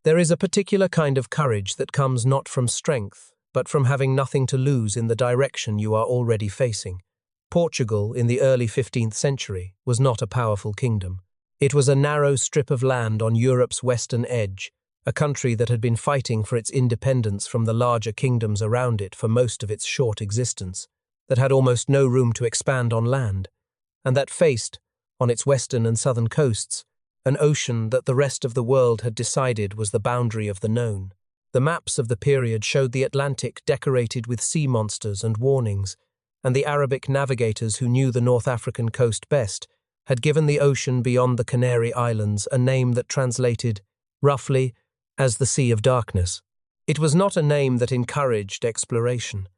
There is a particular kind of courage that comes not from strength, but from having nothing to lose in the direction you are already facing. Portugal, in the early 15th century, was not a powerful kingdom. It was a narrow strip of land on Europe's western edge, a country that had been fighting for its independence from the larger kingdoms around it for most of its short existence, that had almost no room to expand on land, and that faced, on its western and southern coasts, an ocean that the rest of the world had decided was the boundary of the known. The maps of the period showed the Atlantic decorated with sea monsters and warnings, and the Arabic navigators who knew the North African coast best had given the ocean beyond the Canary Islands a name that translated, roughly, as the Sea of Darkness. It was not a name that encouraged exploration.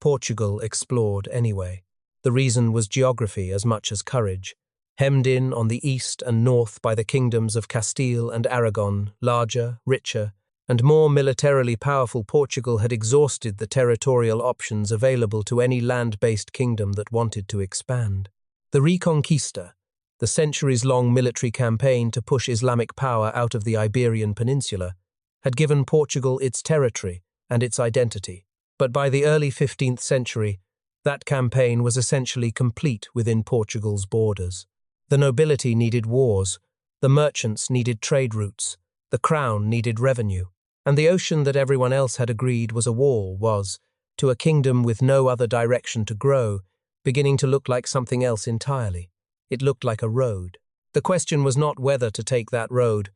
Portugal explored anyway. The reason was geography as much as courage. Hemmed in on the east and north by the kingdoms of Castile and Aragon, larger, richer, and more militarily powerful, Portugal had exhausted the territorial options available to any land-based kingdom that wanted to expand. The Reconquista, the centuries-long military campaign to push Islamic power out of the Iberian Peninsula, had given Portugal its territory and its identity. But by the early 15th century, that campaign was essentially complete within Portugal's borders. The nobility needed wars, the merchants needed trade routes, the crown needed revenue, and the ocean that everyone else had agreed was a wall was, to a kingdom with no other direction to grow, beginning to look like something else entirely. It looked like a road. The question was not whether to take that road,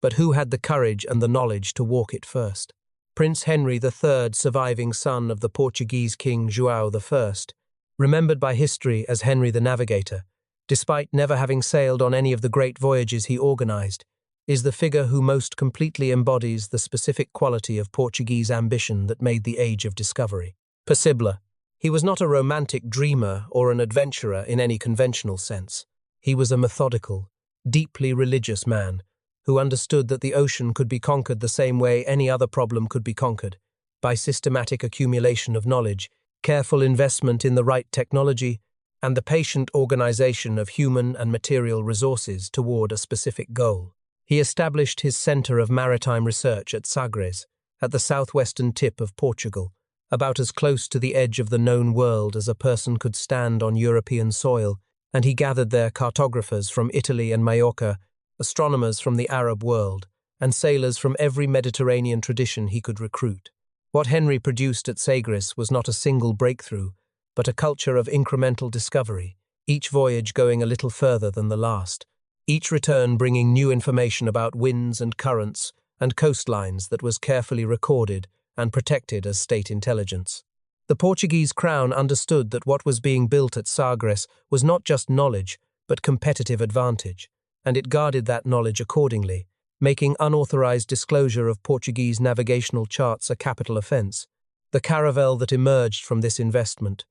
but who had the courage and the knowledge to walk it first. Prince Henry III, surviving son of the Portuguese King João I, remembered by history as Henry the Navigator, despite never having sailed on any of the great voyages he organized, is the figure who most completely embodies the specific quality of Portuguese ambition that made the age of discovery. Possible. He was not a romantic dreamer or an adventurer in any conventional sense. He was a methodical, deeply religious man who understood that the ocean could be conquered the same way any other problem could be conquered, by systematic accumulation of knowledge, careful investment in the right technology, and the patient organization of human and material resources toward a specific goal. He established his center of maritime research at Sagres, at the southwestern tip of Portugal, about as close to the edge of the known world as a person could stand on European soil, and he gathered there cartographers from Italy and Majorca, astronomers from the Arab world, and sailors from every Mediterranean tradition he could recruit. What Henry produced at Sagres was not a single breakthrough, but a culture of incremental discovery, each voyage going a little further than the last, each return bringing new information about winds and currents and coastlines that was carefully recorded and protected as state intelligence. The Portuguese crown understood that what was being built at Sagres was not just knowledge, but competitive advantage, and it guarded that knowledge accordingly, making unauthorized disclosure of Portuguese navigational charts a capital offense. The caravel that emerged from this investment,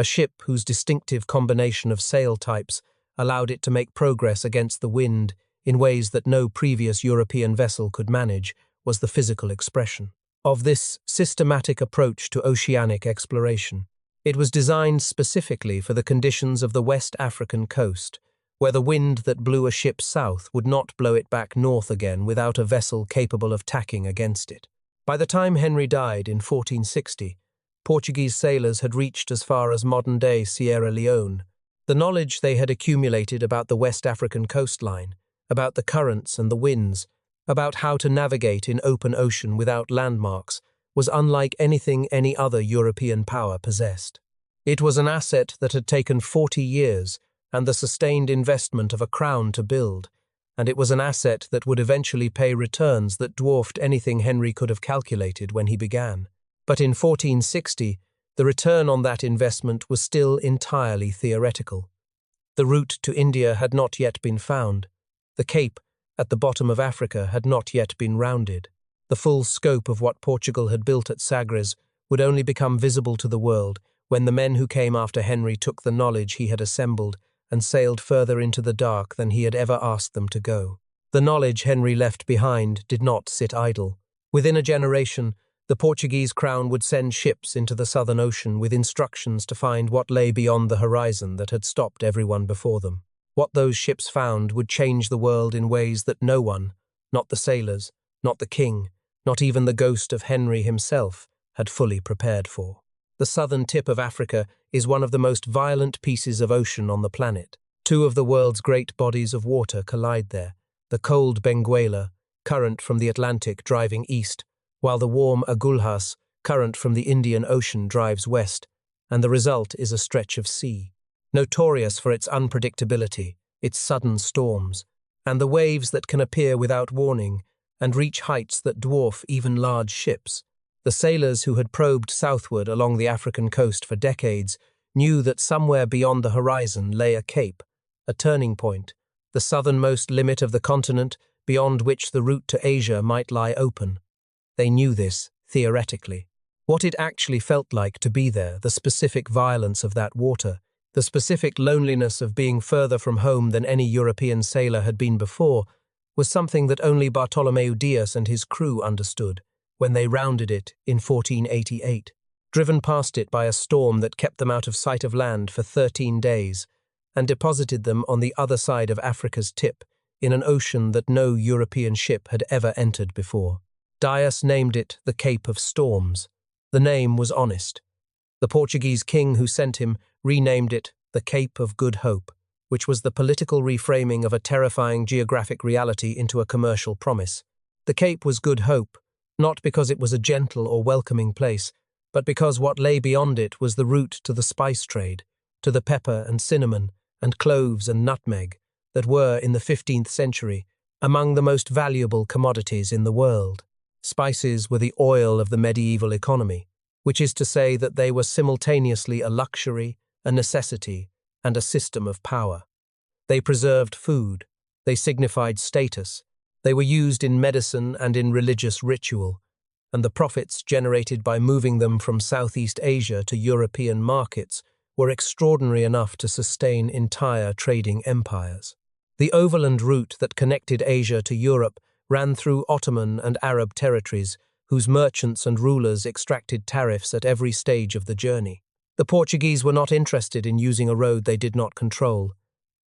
a ship whose distinctive combination of sail types allowed it to make progress against the wind in ways that no previous European vessel could manage, was the physical expression of this systematic approach to oceanic exploration. It was designed specifically for the conditions of the West African coast, where the wind that blew a ship south would not blow it back north again without a vessel capable of tacking against it. By the time Henry died in 1460, Portuguese sailors had reached as far as modern-day Sierra Leone. The knowledge they had accumulated about the West African coastline, about the currents and the winds, about how to navigate in open ocean without landmarks, was unlike anything any other European power possessed. It was an asset that had taken 40 years and the sustained investment of a crown to build, and it was an asset that would eventually pay returns that dwarfed anything Henry could have calculated when he began. But in 1460, the return on that investment was still entirely theoretical. The route to India had not yet been found. The Cape, at the bottom of Africa, had not yet been rounded. The full scope of what Portugal had built at Sagres would only become visible to the world when the men who came after Henry took the knowledge he had assembled and sailed further into the dark than he had ever asked them to go. The knowledge Henry left behind did not sit idle. Within a generation, the Portuguese crown would send ships into the Southern Ocean with instructions to find what lay beyond the horizon that had stopped everyone before them. What those ships found would change the world in ways that no one, not the sailors, not the king, not even the ghost of Henry himself, had fully prepared for. The southern tip of Africa is one of the most violent pieces of ocean on the planet. Two of the world's great bodies of water collide there, the cold Benguela, current from the Atlantic driving east, while the warm Agulhas, current from the Indian Ocean drives west, and the result is a stretch of sea. Notorious for its unpredictability, its sudden storms, and the waves that can appear without warning and reach heights that dwarf even large ships. The sailors who had probed southward along the African coast for decades knew that somewhere beyond the horizon lay a cape, a turning point, the southernmost limit of the continent beyond which the route to Asia might lie open. They knew this, theoretically. What it actually felt like to be there, the specific violence of that water, the specific loneliness of being further from home than any European sailor had been before, was something that only Bartolomeu Dias and his crew understood when they rounded it in 1488, driven past it by a storm that kept them out of sight of land for 13 days and deposited them on the other side of Africa's tip in an ocean that no European ship had ever entered before. Dias named it the Cape of Storms. The name was honest. The Portuguese king who sent him renamed it the Cape of Good Hope, which was the political reframing of a terrifying geographic reality into a commercial promise. The Cape was Good Hope, not because it was a gentle or welcoming place, but because what lay beyond it was the route to the spice trade, to the pepper and cinnamon and cloves and nutmeg that were, in the 15th century, among the most valuable commodities in the world. Spices were the oil of the medieval economy, which is to say that they were simultaneously a luxury, a necessity, and a system of power. They preserved food, they signified status, they were used in medicine and in religious ritual, and the profits generated by moving them from Southeast Asia to European markets were extraordinary enough to sustain entire trading empires. The overland route that connected Asia to Europe ran through Ottoman and Arab territories, whose merchants and rulers extracted tariffs at every stage of the journey. The Portuguese were not interested in using a road they did not control.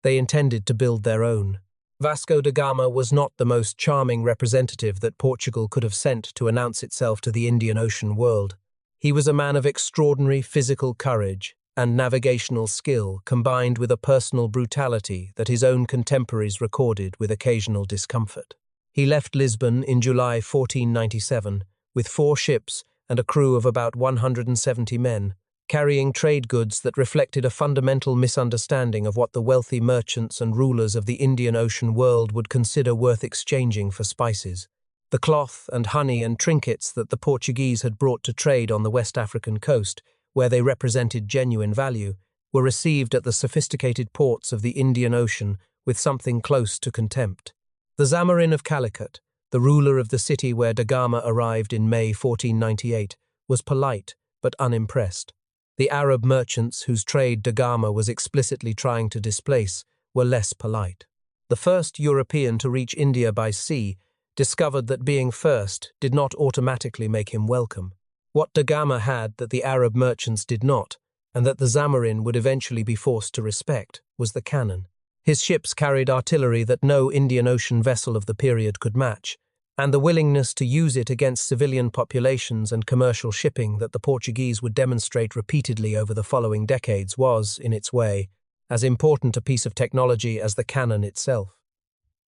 They intended to build their own. Vasco da Gama was not the most charming representative that Portugal could have sent to announce itself to the Indian Ocean world. He was a man of extraordinary physical courage and navigational skill combined with a personal brutality that his own contemporaries recorded with occasional discomfort. He left Lisbon in July 1497 with 4 ships and a crew of about 170 men, carrying trade goods that reflected a fundamental misunderstanding of what the wealthy merchants and rulers of the Indian Ocean world would consider worth exchanging for spices. The cloth and honey and trinkets that the Portuguese had brought to trade on the West African coast, where they represented genuine value, were received at the sophisticated ports of the Indian Ocean with something close to contempt. The Zamarin of Calicut, the ruler of the city where da Gama arrived in May 1498, was polite but unimpressed. The Arab merchants whose trade da Gama was explicitly trying to displace were less polite. The first European to reach India by sea discovered that being first did not automatically make him welcome. What da Gama had that the Arab merchants did not, and that the Zamarin would eventually be forced to respect, was the cannon. His ships carried artillery that no Indian Ocean vessel of the period could match, and the willingness to use it against civilian populations and commercial shipping that the Portuguese would demonstrate repeatedly over the following decades was, in its way, as important a piece of technology as the cannon itself.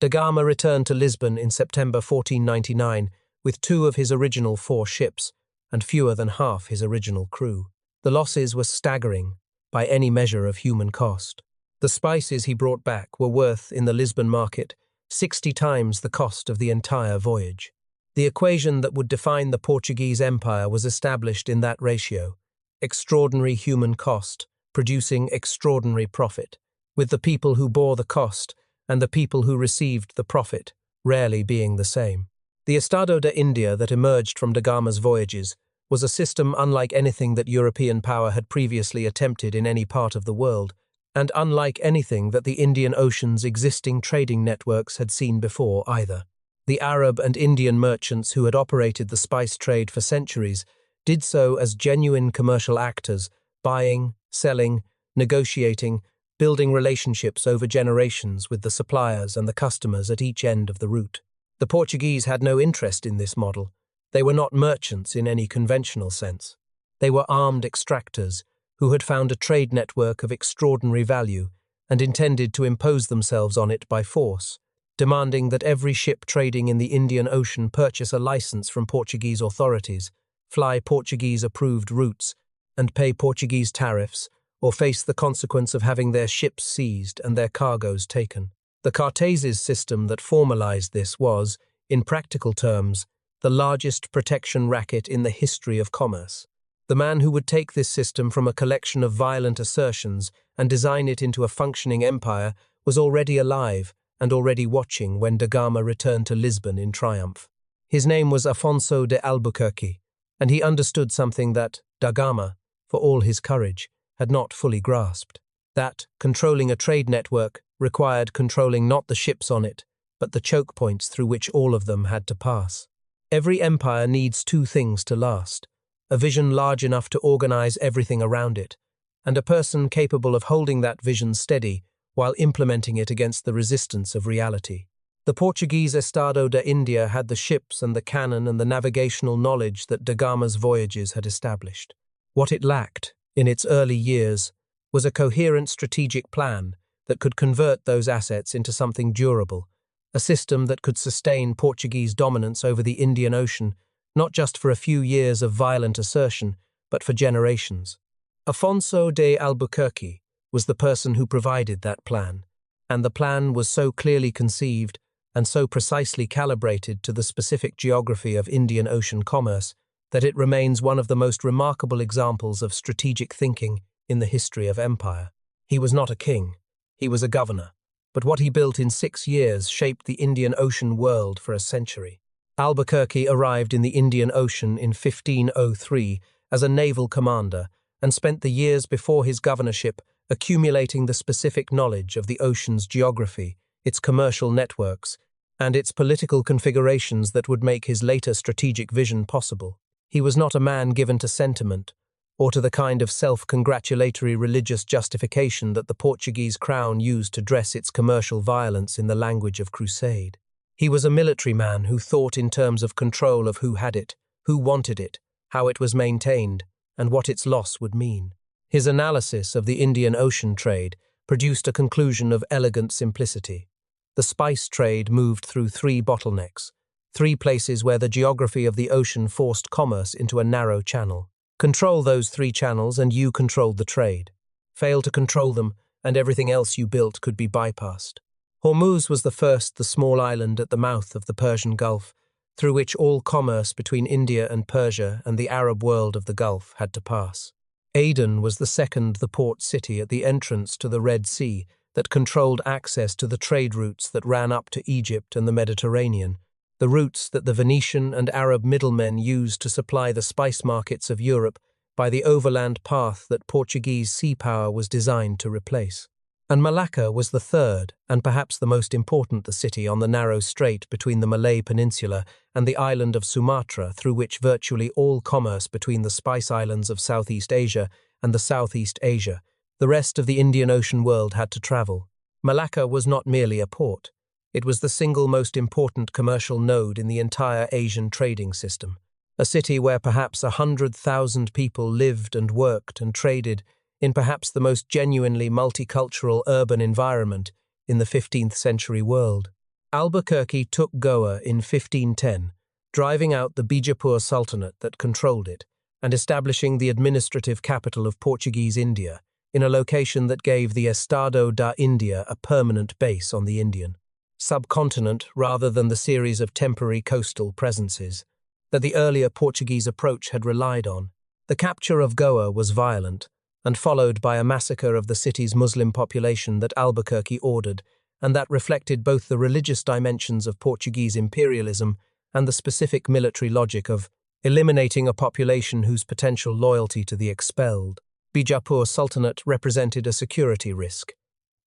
Da Gama returned to Lisbon in September 1499 with 2 of his original 4 ships and fewer than half his original crew. The losses were staggering by any measure of human cost. The spices he brought back were worth, in the Lisbon market, 60 times the cost of the entire voyage. The equation that would define the Portuguese Empire was established in that ratio: extraordinary human cost producing extraordinary profit, with the people who bore the cost and the people who received the profit rarely being the same. The Estado de India that emerged from da Gama's voyages was a system unlike anything that European power had previously attempted in any part of the world, and unlike anything that the Indian Ocean's existing trading networks had seen before either. The Arab and Indian merchants who had operated the spice trade for centuries did so as genuine commercial actors, buying, selling, negotiating, building relationships over generations with the suppliers and the customers at each end of the route. The Portuguese had no interest in this model. They were not merchants in any conventional sense. They were armed extractors who had found a trade network of extraordinary value and intended to impose themselves on it by force, demanding that every ship trading in the Indian Ocean purchase a license from Portuguese authorities, fly Portuguese-approved routes, and pay Portuguese tariffs, or face the consequence of having their ships seized and their cargoes taken. The Cartesian system that formalized this was, in practical terms, the largest protection racket in the history of commerce. The man who would take this system from a collection of violent assertions and design it into a functioning empire was already alive and already watching when da Gama returned to Lisbon in triumph. His name was Afonso de Albuquerque, and he understood something that da Gama, for all his courage, had not fully grasped. That controlling a trade network required controlling not the ships on it, but the choke points through which all of them had to pass. Every empire needs two things to last: a vision large enough to organize everything around it, and a person capable of holding that vision steady while implementing it against the resistance of reality. The Portuguese Estado da India had the ships and the cannon and the navigational knowledge that da Gama's voyages had established. What it lacked, in its early years, was a coherent strategic plan that could convert those assets into something durable, a system that could sustain Portuguese dominance over the Indian Ocean, not just for a few years of violent assertion, but for generations. Afonso de Albuquerque was the person who provided that plan, and the plan was so clearly conceived and so precisely calibrated to the specific geography of Indian Ocean commerce that it remains one of the most remarkable examples of strategic thinking in the history of empire. He was not a king, he was a governor, but what he built in 6 years shaped the Indian Ocean world for a century. Albuquerque arrived in the Indian Ocean in 1503 as a naval commander and spent the years before his governorship accumulating the specific knowledge of the ocean's geography, its commercial networks, and its political configurations that would make his later strategic vision possible. He was not a man given to sentiment, or to the kind of self-congratulatory religious justification that the Portuguese crown used to dress its commercial violence in the language of crusade. He was a military man who thought in terms of control of who had it, who wanted it, how it was maintained, and what its loss would mean. His analysis of the Indian Ocean trade produced a conclusion of elegant simplicity. The spice trade moved through 3 bottlenecks, 3 places where the geography of the ocean forced commerce into a narrow channel. Control those 3 channels and you controlled the trade. Fail to control them and everything else you built could be bypassed. Hormuz was the small island at the mouth of the Persian Gulf, through which all commerce between India and Persia and the Arab world of the Gulf had to pass. Aden was the port city at the entrance to the Red Sea that controlled access to the trade routes that ran up to Egypt and the Mediterranean, the routes that the Venetian and Arab middlemen used to supply the spice markets of Europe by the overland path that Portuguese sea power was designed to replace. And Malacca was the third, and perhaps the most important city on the narrow strait between the Malay Peninsula and the island of Sumatra, through which virtually all commerce between the spice islands of Southeast Asia and the Southeast Asia, the rest of the Indian Ocean world, had to travel. Malacca was not merely a port. It was the single most important commercial node in the entire Asian trading system, a city where perhaps 100,000 people lived and worked and traded in perhaps the most genuinely multicultural urban environment in the 15th century world. Albuquerque took Goa in 1510, driving out the Bijapur Sultanate that controlled it, and establishing the administrative capital of Portuguese India in a location that gave the Estado da India a permanent base on the Indian subcontinent rather than the series of temporary coastal presences that the earlier Portuguese approach had relied on. The capture of Goa was violent, and followed by a massacre of the city's Muslim population that Albuquerque ordered, and that reflected both the religious dimensions of Portuguese imperialism and the specific military logic of eliminating a population whose potential loyalty to the expelled Bijapur Sultanate represented a security risk.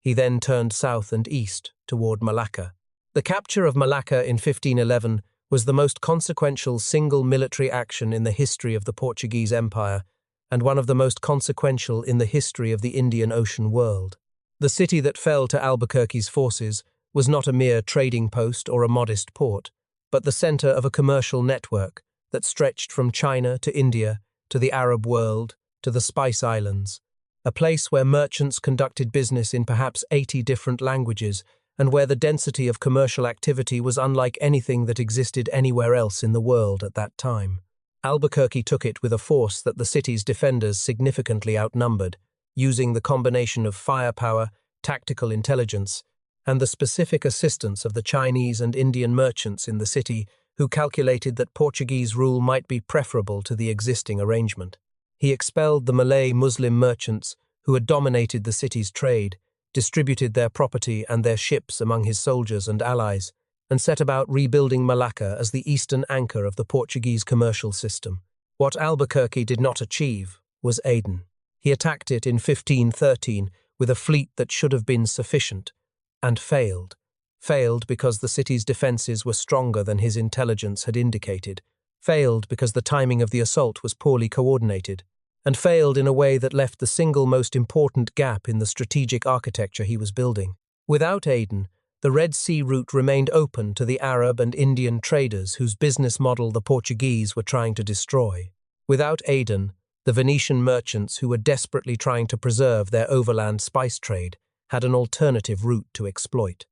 He then turned south and east toward Malacca. The capture of Malacca in 1511 was the most consequential single military action in the history of the Portuguese Empire, and one of the most consequential in the history of the Indian Ocean world. The city that fell to Albuquerque's forces was not a mere trading post or a modest port. but the center of a commercial network that stretched from China to India, to the Arab world, to the Spice Islands, a place where merchants conducted business in perhaps 80 different languages, and where the density of commercial activity was unlike anything that existed anywhere else in the world at that time. Albuquerque took it with a force that the city's defenders significantly outnumbered, using the combination of firepower, tactical intelligence, and the specific assistance of the Chinese and Indian merchants in the city who calculated that Portuguese rule might be preferable to the existing arrangement. He expelled the Malay Muslim merchants who had dominated the city's trade, distributed their property and their ships among his soldiers and allies, and set about rebuilding Malacca as the eastern anchor of the Portuguese commercial system. What Albuquerque did not achieve was Aden. He attacked it in 1513 with a fleet that should have been sufficient, and failed. Failed because the city's defenses were stronger than his intelligence had indicated, failed because the timing of the assault was poorly coordinated, and failed in a way that left the single most important gap in the strategic architecture he was building. Without Aden, the Red Sea route remained open to the Arab and Indian traders whose business model the Portuguese were trying to destroy. Without Aden, the Venetian merchants who were desperately trying to preserve their overland spice trade had an alternative route to exploit.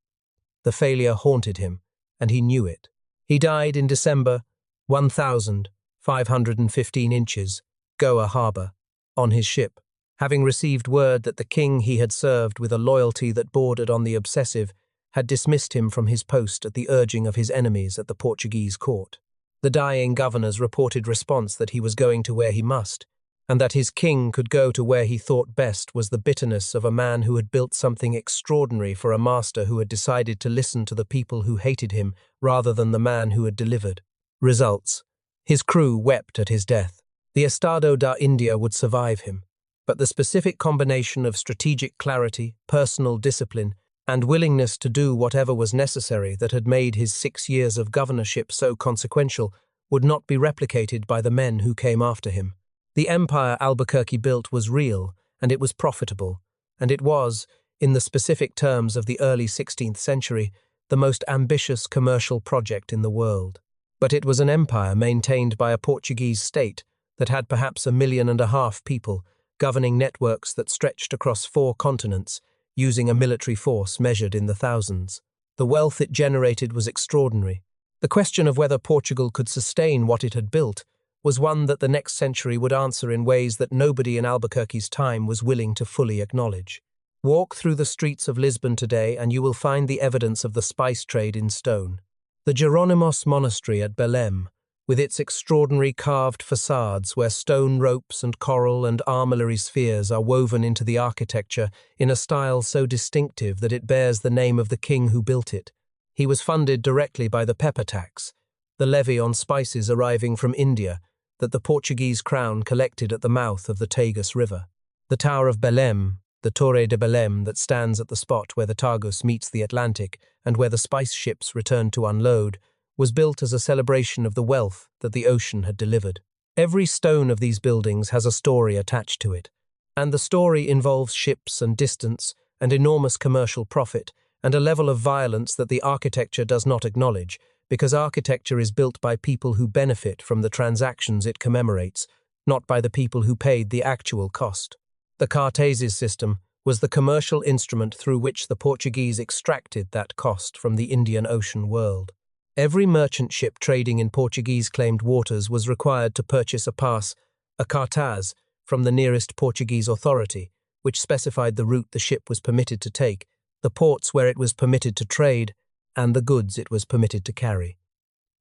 The failure haunted him, and he knew it. He died in December 1515 inches, Goa Harbour, on his ship, having received word that the king he had served with a loyalty that bordered on the obsessive had dismissed him from his post at the urging of his enemies at the Portuguese court. The dying governor's reported response that he was going to where he must, and that his king could go to where he thought best, was the bitterness of a man who had built something extraordinary for a master who had decided to listen to the people who hated him rather than the man who had delivered. Results: his crew wept at his death. The Estado da India would survive him, but the specific combination of strategic clarity, personal discipline, and willingness to do whatever was necessary that had made his 6 years of governorship so consequential would not be replicated by the men who came after him. The empire Albuquerque built was real, and it was profitable, and it was, in the specific terms of the early 16th century, the most ambitious commercial project in the world. But it was an empire maintained by a Portuguese state that had perhaps 1.5 million people, governing networks that stretched across 4 continents, using a military force measured in the thousands. The wealth it generated was extraordinary. The question of whether Portugal could sustain what it had built was one that the next century would answer in ways that nobody in Albuquerque's time was willing to fully acknowledge. Walk through the streets of Lisbon today and you will find the evidence of the spice trade in stone. The Jerónimos Monastery at Belém, with its extraordinary carved facades where stone ropes and coral and armillary spheres are woven into the architecture in a style so distinctive that it bears the name of the king who built it. He was funded directly by the pepper tax, the levy on spices arriving from India, that the Portuguese crown collected at the mouth of the Tagus River. The Tower of Belém, the Torre de Belém that stands at the spot where the Tagus meets the Atlantic and where the spice ships returned to unload, was built as a celebration of the wealth that the ocean had delivered. Every stone of these buildings has a story attached to it, and the story involves ships and distance and enormous commercial profit and a level of violence that the architecture does not acknowledge, because architecture is built by people who benefit from the transactions it commemorates, not by the people who paid the actual cost. The Cartesian system was the commercial instrument through which the Portuguese extracted that cost from the Indian Ocean world. Every merchant ship trading in Portuguese-claimed waters was required to purchase a pass, a cartaz, from the nearest Portuguese authority, which specified the route the ship was permitted to take, the ports where it was permitted to trade, and the goods it was permitted to carry.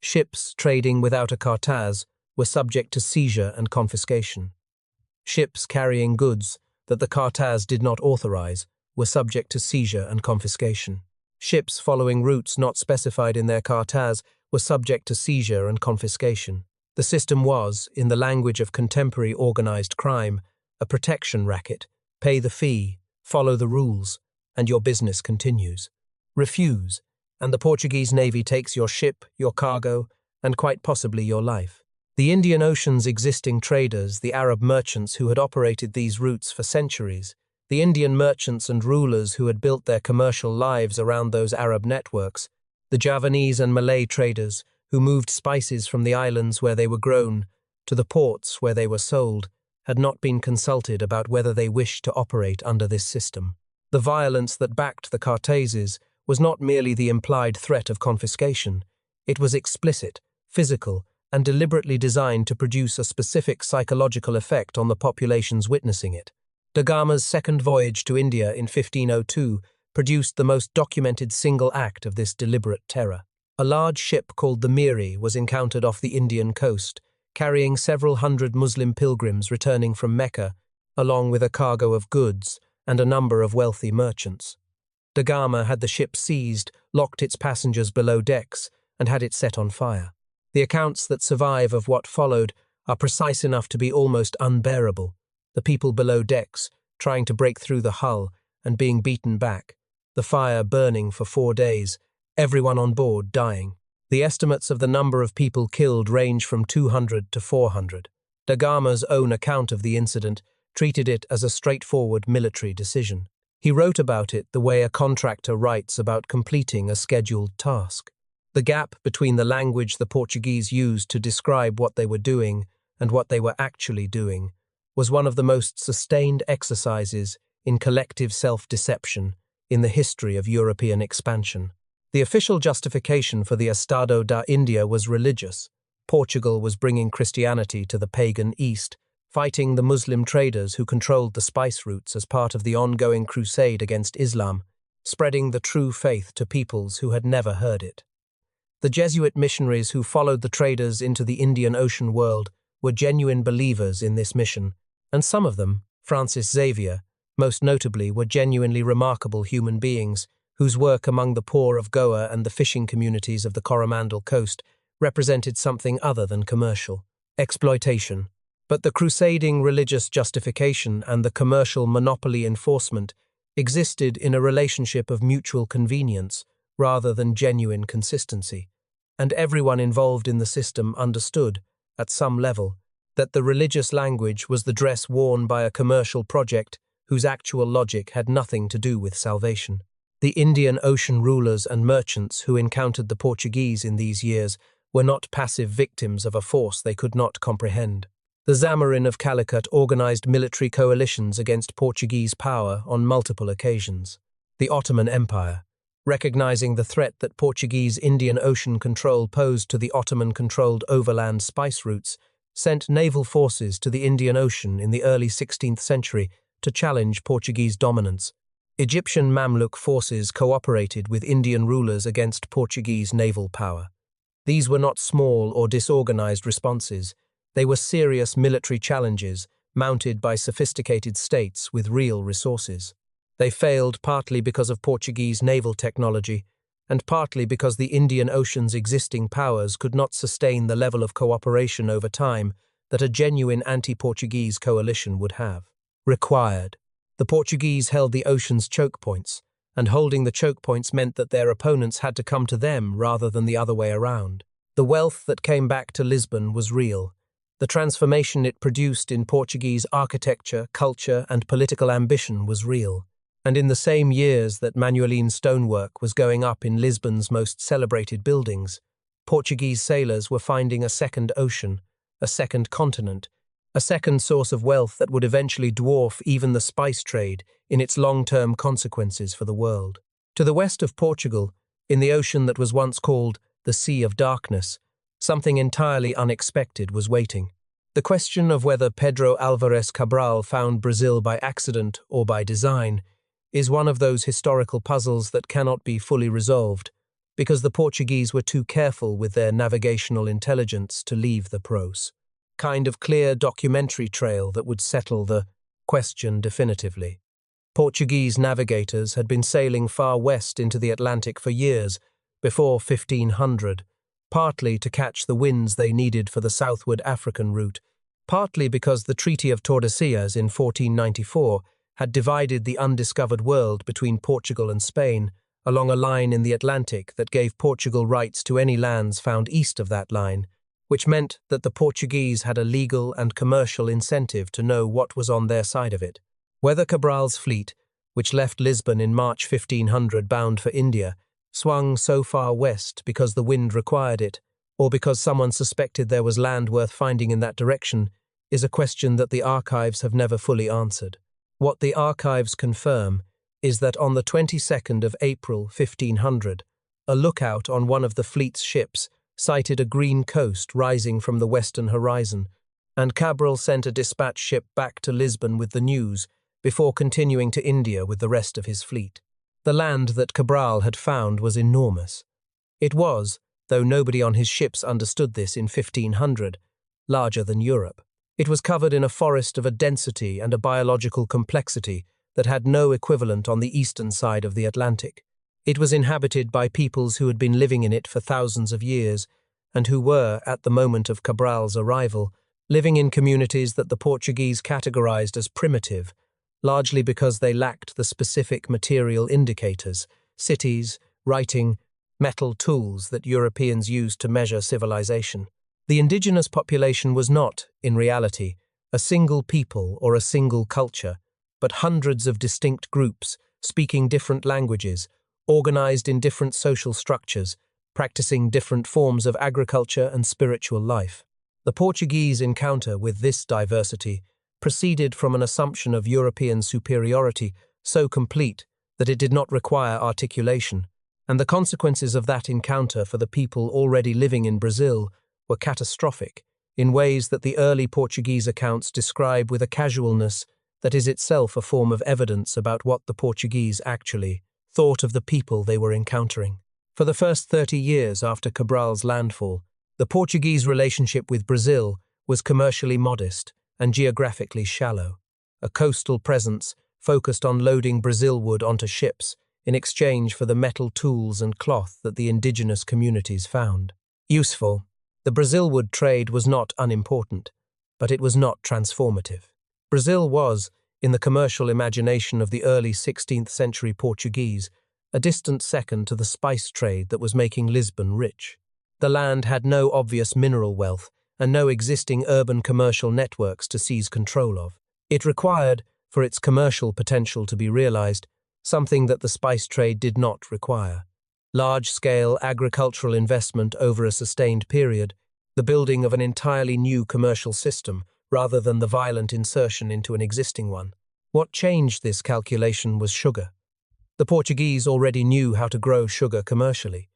Ships trading without a cartaz were subject to seizure and confiscation. Ships carrying goods that the cartaz did not authorize were subject to seizure and confiscation. Ships following routes not specified in their cartaz were subject to seizure and confiscation. The system was, in the language of contemporary organized crime, a protection racket. Pay the fee, follow the rules, and your business continues. Refuse, and the Portuguese Navy takes your ship, your cargo, and quite possibly your life. The Indian Ocean's existing traders, the Arab merchants who had operated these routes for centuries, the Indian merchants and rulers who had built their commercial lives around those Arab networks, the Javanese and Malay traders who moved spices from the islands where they were grown to the ports where they were sold, had not been consulted about whether they wished to operate under this system. The violence that backed the Corteses was not merely the implied threat of confiscation. It was explicit, physical, and deliberately designed to produce a specific psychological effect on the populations witnessing it. Da Gama's second voyage to India in 1502 produced the most documented single act of this deliberate terror. A large ship called the Miri was encountered off the Indian coast, carrying several hundred Muslim pilgrims returning from Mecca, along with a cargo of goods and a number of wealthy merchants. Da Gama had the ship seized, locked its passengers below decks, and had it set on fire. The accounts that survive of what followed are precise enough to be almost unbearable. The people below decks, trying to break through the hull and being beaten back. The fire burning for 4 days, everyone on board dying. The estimates of the number of people killed range from 200 to 400. Da Gama's own account of the incident treated it as a straightforward military decision. He wrote about it the way a contractor writes about completing a scheduled task. The gap between the language the Portuguese used to describe what they were doing and what they were actually doing was one of the most sustained exercises in collective self-deception in the history of European expansion. The official justification for the Estado da India was religious. Portugal was bringing Christianity to the pagan East, fighting the Muslim traders who controlled the spice routes as part of the ongoing crusade against Islam, spreading the true faith to peoples who had never heard it. The Jesuit missionaries who followed the traders into the Indian Ocean world were genuine believers in this mission, and some of them, Francis Xavier, most notably, were genuinely remarkable human beings whose work among the poor of Goa and the fishing communities of the Coromandel coast represented something other than commercial exploitation. But the crusading religious justification and the commercial monopoly enforcement existed in a relationship of mutual convenience rather than genuine consistency, and everyone involved in the system understood, at some level, that the religious language was the dress worn by a commercial project whose actual logic had nothing to do with salvation. The Indian Ocean rulers and merchants who encountered the Portuguese in these years were not passive victims of a force they could not comprehend. The Zamarin of Calicut organized military coalitions against Portuguese power on multiple occasions. The Ottoman Empire, recognizing the threat that Portuguese Indian Ocean control posed to the Ottoman-controlled overland spice routes, sent naval forces to the Indian Ocean in the early 16th century to challenge Portuguese dominance. Egyptian Mamluk forces cooperated with Indian rulers against Portuguese naval power. These were not small or disorganized responses. They were serious military challenges mounted by sophisticated states with real resources. They failed partly because of Portuguese naval technology, and partly because the Indian Ocean's existing powers could not sustain the level of cooperation over time that a genuine anti-Portuguese coalition would have required. The Portuguese held the ocean's choke points, and holding the choke points meant that their opponents had to come to them rather than the other way around. The wealth that came back to Lisbon was real. The transformation it produced in Portuguese architecture, culture, and political ambition was real. And in the same years that Manueline stonework was going up in Lisbon's most celebrated buildings, Portuguese sailors were finding a second ocean, a second continent, a second source of wealth that would eventually dwarf even the spice trade in its long-term consequences for the world. To the west of Portugal, in the ocean that was once called the Sea of Darkness, something entirely unexpected was waiting. The question of whether Pedro Álvares Cabral found Brazil by accident or by design is one of those historical puzzles that cannot be fully resolved, because the Portuguese were too careful with their navigational intelligence to leave the prose kind of clear documentary trail that would settle the question definitively. Portuguese navigators had been sailing far west into the Atlantic for years, before 1500, partly to catch the winds they needed for the southward African route, partly because the Treaty of Tordesillas in 1494 had divided the undiscovered world between Portugal and Spain along a line in the Atlantic that gave Portugal rights to any lands found east of that line, which meant that the Portuguese had a legal and commercial incentive to know what was on their side of it. Whether Cabral's fleet, which left Lisbon in March 1500 bound for India, swung so far west because the wind required it, or because someone suspected there was land worth finding in that direction, is a question that the archives have never fully answered. What the archives confirm is that on the 22nd of April 1500, a lookout on one of the fleet's ships sighted a green coast rising from the western horizon, and Cabral sent a dispatch ship back to Lisbon with the news before continuing to India with the rest of his fleet. The land that Cabral had found was enormous. It was, though nobody on his ships understood this in 1500, larger than Europe. It was covered in a forest of a density and a biological complexity that had no equivalent on the eastern side of the Atlantic. It was inhabited by peoples who had been living in it for thousands of years, and who were, at the moment of Cabral's arrival, living in communities that the Portuguese categorized as primitive, largely because they lacked the specific material indicators, cities, writing, metal tools that Europeans used to measure civilization. The indigenous population was not, in reality, a single people or a single culture, but hundreds of distinct groups speaking different languages, organized in different social structures, practicing different forms of agriculture and spiritual life. The Portuguese encounter with this diversity proceeded from an assumption of European superiority so complete that it did not require articulation, and the consequences of that encounter for the people already living in Brazil were catastrophic in ways that the early Portuguese accounts describe with a casualness that is itself a form of evidence about what the Portuguese actually thought of the people they were encountering. For the first 30 years after Cabral's landfall, the Portuguese relationship with Brazil was commercially modest and geographically shallow, a coastal presence focused on loading Brazil wood onto ships in exchange for the metal tools and cloth that the indigenous communities found. Useful. The Brazilwood trade was not unimportant, but it was not transformative. Brazil was, in the commercial imagination of the early 16th century Portuguese, a distant second to the spice trade that was making Lisbon rich. The land had no obvious mineral wealth and no existing urban commercial networks to seize control of. It required, for its commercial potential to be realized, something that the spice trade did not require: large-scale agricultural investment over a sustained period, the building of an entirely new commercial system rather than the violent insertion into an existing one. What changed this calculation was sugar. The Portuguese already knew how to grow sugar commercially.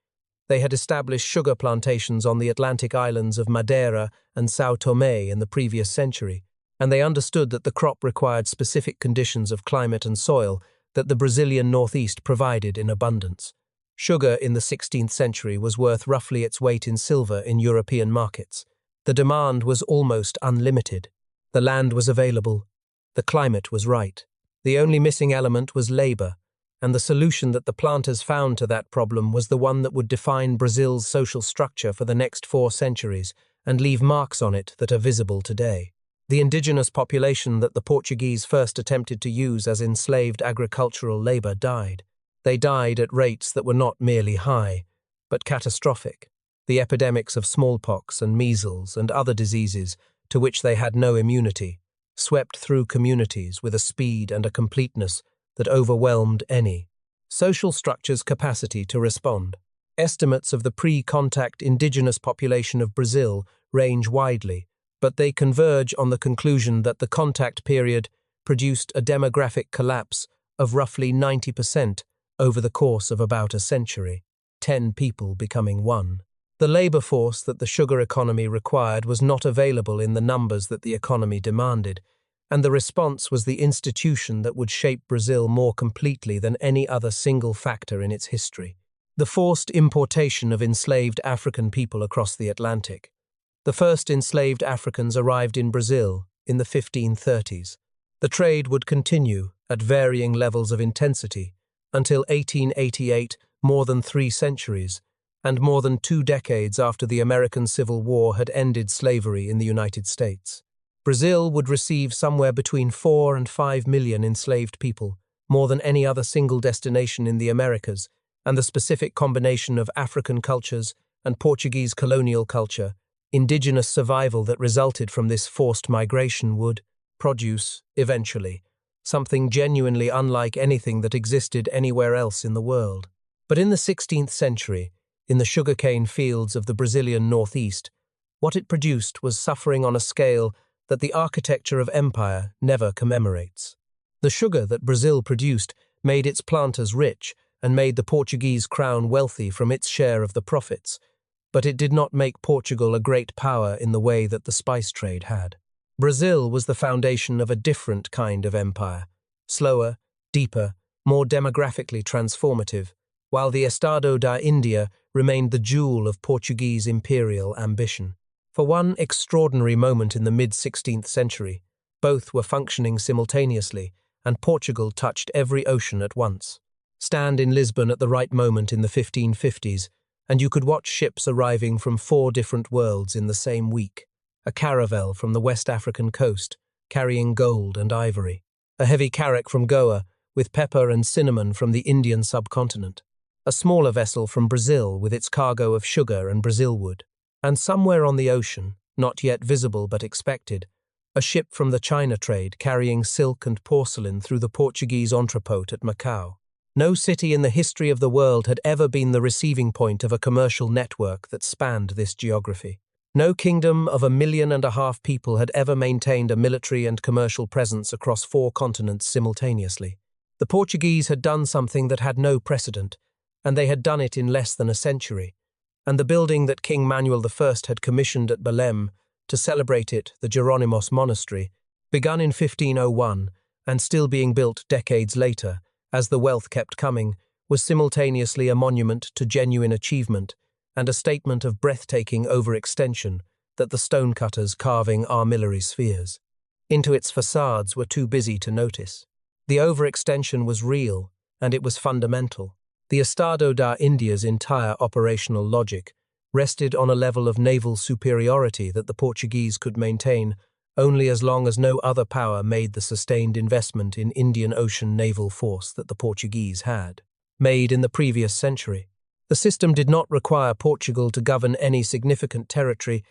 They had established sugar plantations on the Atlantic islands of Madeira and São Tomé in the previous century, and they understood that the crop required specific conditions of climate and soil that the Brazilian northeast provided in abundance. Sugar in the 16th century was worth roughly its weight in silver in European markets. The demand was almost unlimited. The land was available. The climate was right. The only missing element was labor, and the solution that the planters found to that problem was the one that would define Brazil's social structure for the next 4 centuries and leave marks on it that are visible today. The indigenous population that the Portuguese first attempted to use as enslaved agricultural labor died. They died at rates that were not merely high, but catastrophic. The epidemics of smallpox and measles and other diseases to which they had no immunity swept through communities with a speed and a completeness that overwhelmed any social structure's capacity to respond. Estimates of the pre-contact indigenous population of Brazil range widely, but they converge on the conclusion that the contact period produced a demographic collapse of roughly 90% over the course of about a century, 10 people becoming 1. The labor force that the sugar economy required was not available in the numbers that the economy demanded, and the response was the institution that would shape Brazil more completely than any other single factor in its history: the forced importation of enslaved African people across the Atlantic. The first enslaved Africans arrived in Brazil in the 1530s. The trade would continue at varying levels of intensity until 1888, more than 3 centuries, and more than 2 decades after the American Civil War had ended slavery in the United States. Brazil would receive somewhere between 4 and 5 million enslaved people, more than any other single destination in the Americas, and the specific combination of African cultures and Portuguese colonial culture, indigenous survival that resulted from this forced migration would produce, eventually, something genuinely unlike anything that existed anywhere else in the world. But in the 16th century, in the sugarcane fields of the Brazilian northeast, what it produced was suffering on a scale that the architecture of empire never commemorates. The sugar that Brazil produced made its planters rich and made the Portuguese crown wealthy from its share of the profits, but it did not make Portugal a great power in the way that the spice trade had. Brazil was the foundation of a different kind of empire, slower, deeper, more demographically transformative, while the Estado da India remained the jewel of Portuguese imperial ambition. For one extraordinary moment in the mid-16th century, both were functioning simultaneously, and Portugal touched every ocean at once. Stand in Lisbon at the right moment in the 1550s, and you could watch ships arriving from 4 different worlds in the same week. A caravel from the West African coast, carrying gold and ivory. A heavy carrack from Goa, with pepper and cinnamon from the Indian subcontinent. A smaller vessel from Brazil with its cargo of sugar and Brazil wood. And somewhere on the ocean, not yet visible but expected, a ship from the China trade carrying silk and porcelain through the Portuguese entrepot at Macau. No city in the history of the world had ever been the receiving point of a commercial network that spanned this geography. No kingdom of 1.5 million people had ever maintained a military and commercial presence across 4 continents simultaneously. The Portuguese had done something that had no precedent, and they had done it in less than a century. And the building that King Manuel I had commissioned at Belém to celebrate it, the Jerónimos Monastery, begun in 1501 and still being built decades later, as the wealth kept coming, was simultaneously a monument to genuine achievement and a statement of breathtaking overextension that the stonecutters carving armillary spheres into its facades were too busy to notice. The overextension was real, and it was fundamental. The Estado da India's entire operational logic rested on a level of naval superiority that the Portuguese could maintain only as long as no other power made the sustained investment in Indian Ocean naval force that the Portuguese had made in the previous century. The system did not require Portugal to govern any significant territory.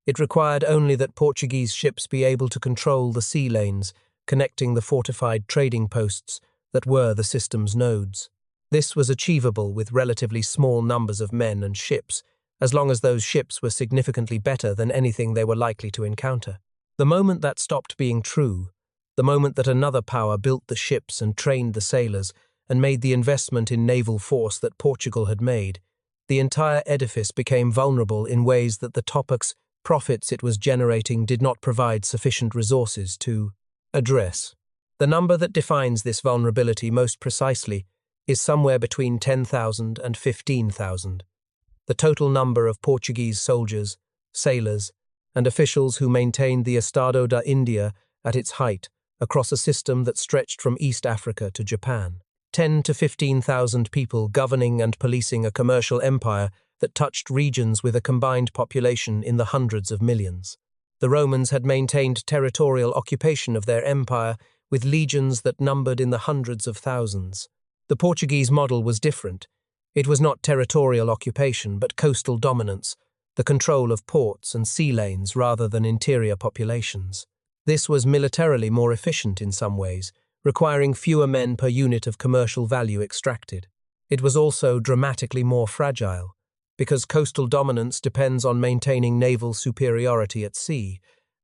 It required only that Portuguese ships be able to control the sea lanes connecting the fortified trading posts that were the system's nodes. This was achievable with relatively small numbers of men and ships, as long as those ships were significantly better than anything they were likely to encounter. The moment that stopped being true, the moment that another power built the ships and trained the sailors and made the investment in naval force that Portugal had made, the entire edifice became vulnerable in ways that the topic's profits it was generating did not provide sufficient resources to address. The number that defines this vulnerability most precisely is somewhere between 10,000 and 15,000. The total number of Portuguese soldiers, sailors, and officials who maintained the Estado da India at its height across a system that stretched from East Africa to Japan. 10 to 15,000 people governing and policing a commercial empire that touched regions with a combined population in the hundreds of millions. The Romans had maintained territorial occupation of their empire with legions that numbered in the hundreds of thousands. The Portuguese model was different. It was not territorial occupation, but coastal dominance, the control of ports and sea lanes rather than interior populations. This was militarily more efficient in some ways, requiring fewer men per unit of commercial value extracted. It was also dramatically more fragile, because coastal dominance depends on maintaining naval superiority at sea,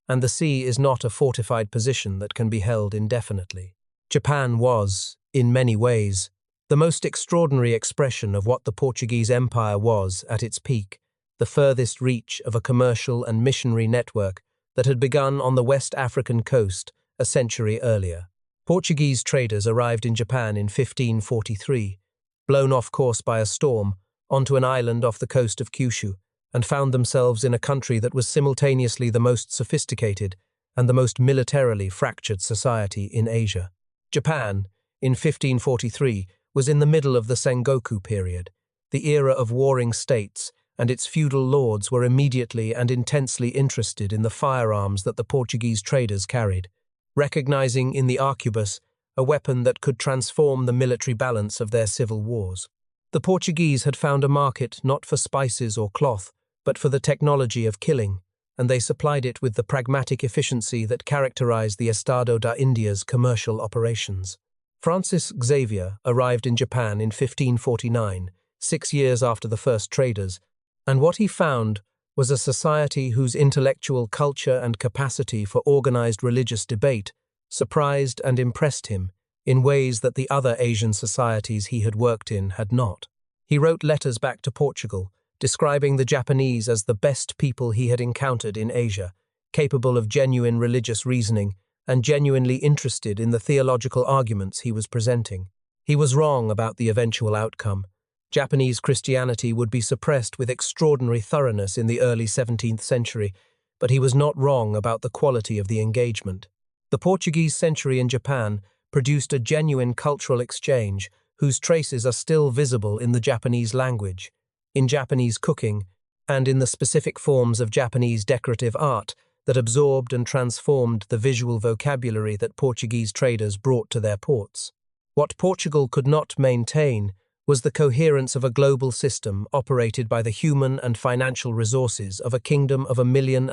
and the sea is not a fortified position that can be held indefinitely. Japan was, in many ways, the most extraordinary expression of what the Portuguese Empire was at its peak, the furthest reach of a commercial and missionary network that had begun on the West African coast a century earlier. Portuguese traders arrived in Japan in 1543, blown off course by a storm, onto an island off the coast of Kyushu, and found themselves in a country that was simultaneously the most sophisticated and the most militarily fractured society in Asia. Japan, in 1543, was in the middle of the Sengoku period, the era of warring states, and its feudal lords were immediately and intensely interested in the firearms that the Portuguese traders carried, recognizing in the arquebus a weapon that could transform the military balance of their civil wars. The Portuguese had found a market not for spices or cloth, but for the technology of killing, and they supplied it with the pragmatic efficiency that characterized the Estado da India's commercial operations. Francis Xavier arrived in Japan in 1549, 6 years after the first traders, and what he found was a society whose intellectual culture and capacity for organized religious debate surprised and impressed him in ways that the other Asian societies he had worked in had not. He wrote letters back to Portugal, describing the Japanese as the best people he had encountered in Asia, capable of genuine religious reasoning and genuinely interested in the theological arguments he was presenting. He was wrong about the eventual outcome. Japanese Christianity would be suppressed with extraordinary thoroughness in the early 17th century, but he was not wrong about the quality of the engagement. The Portuguese century in Japan produced a genuine cultural exchange whose traces are still visible in the Japanese language, in Japanese cooking, and in the specific forms of Japanese decorative art that absorbed and transformed the visual vocabulary that Portuguese traders brought to their ports. What Portugal could not maintain was the coherence of a global system operated by the human and financial resources of a kingdom of 1.5 million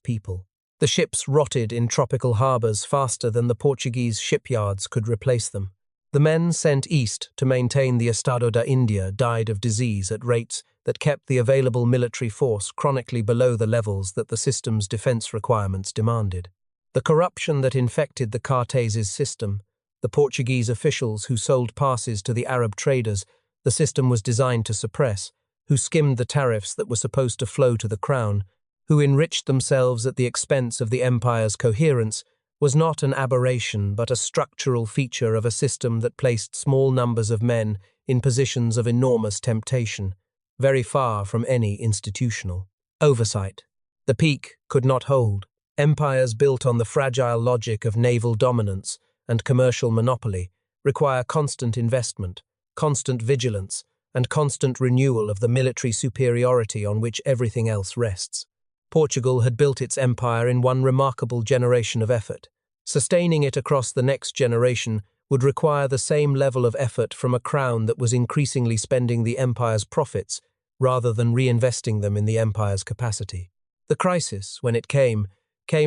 people. The ships rotted in tropical harbours faster than the Portuguese shipyards could replace them. The men sent east to maintain the Estado da India died of disease at rates that kept the available military force chronically below the levels that the system's defence requirements demanded. The corruption that infected the Cartes's system, the Portuguese officials who sold passes to the Arab traders the system was designed to suppress, who skimmed the tariffs that were supposed to flow to the crown, who enriched themselves at the expense of the empire's coherence, was not an aberration but a structural feature of a system that placed small numbers of men in positions of enormous temptation, very far from any institutional oversight. The peak could not hold. Empires built on the fragile logic of naval dominance and commercial monopoly require constant investment, constant vigilance, and constant renewal of the military superiority on which everything else rests. Portugal had built its empire in one remarkable generation of effort. Sustaining it across the next generation would require the same level of effort from a crown that was increasingly spending the empire's profits rather than reinvesting them in the empire's capacity. The crisis, when it came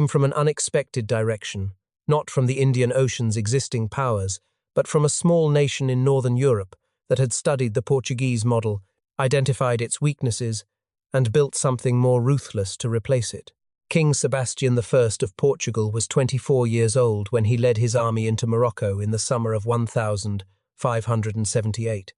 from an unexpected direction, not from the Indian Ocean's existing powers, but from a small nation in northern Europe that had studied the Portuguese model, identified its weaknesses, and built something more ruthless to replace it. King Sebastian I of Portugal was 24 years old when he led his army into Morocco in the summer of 1578,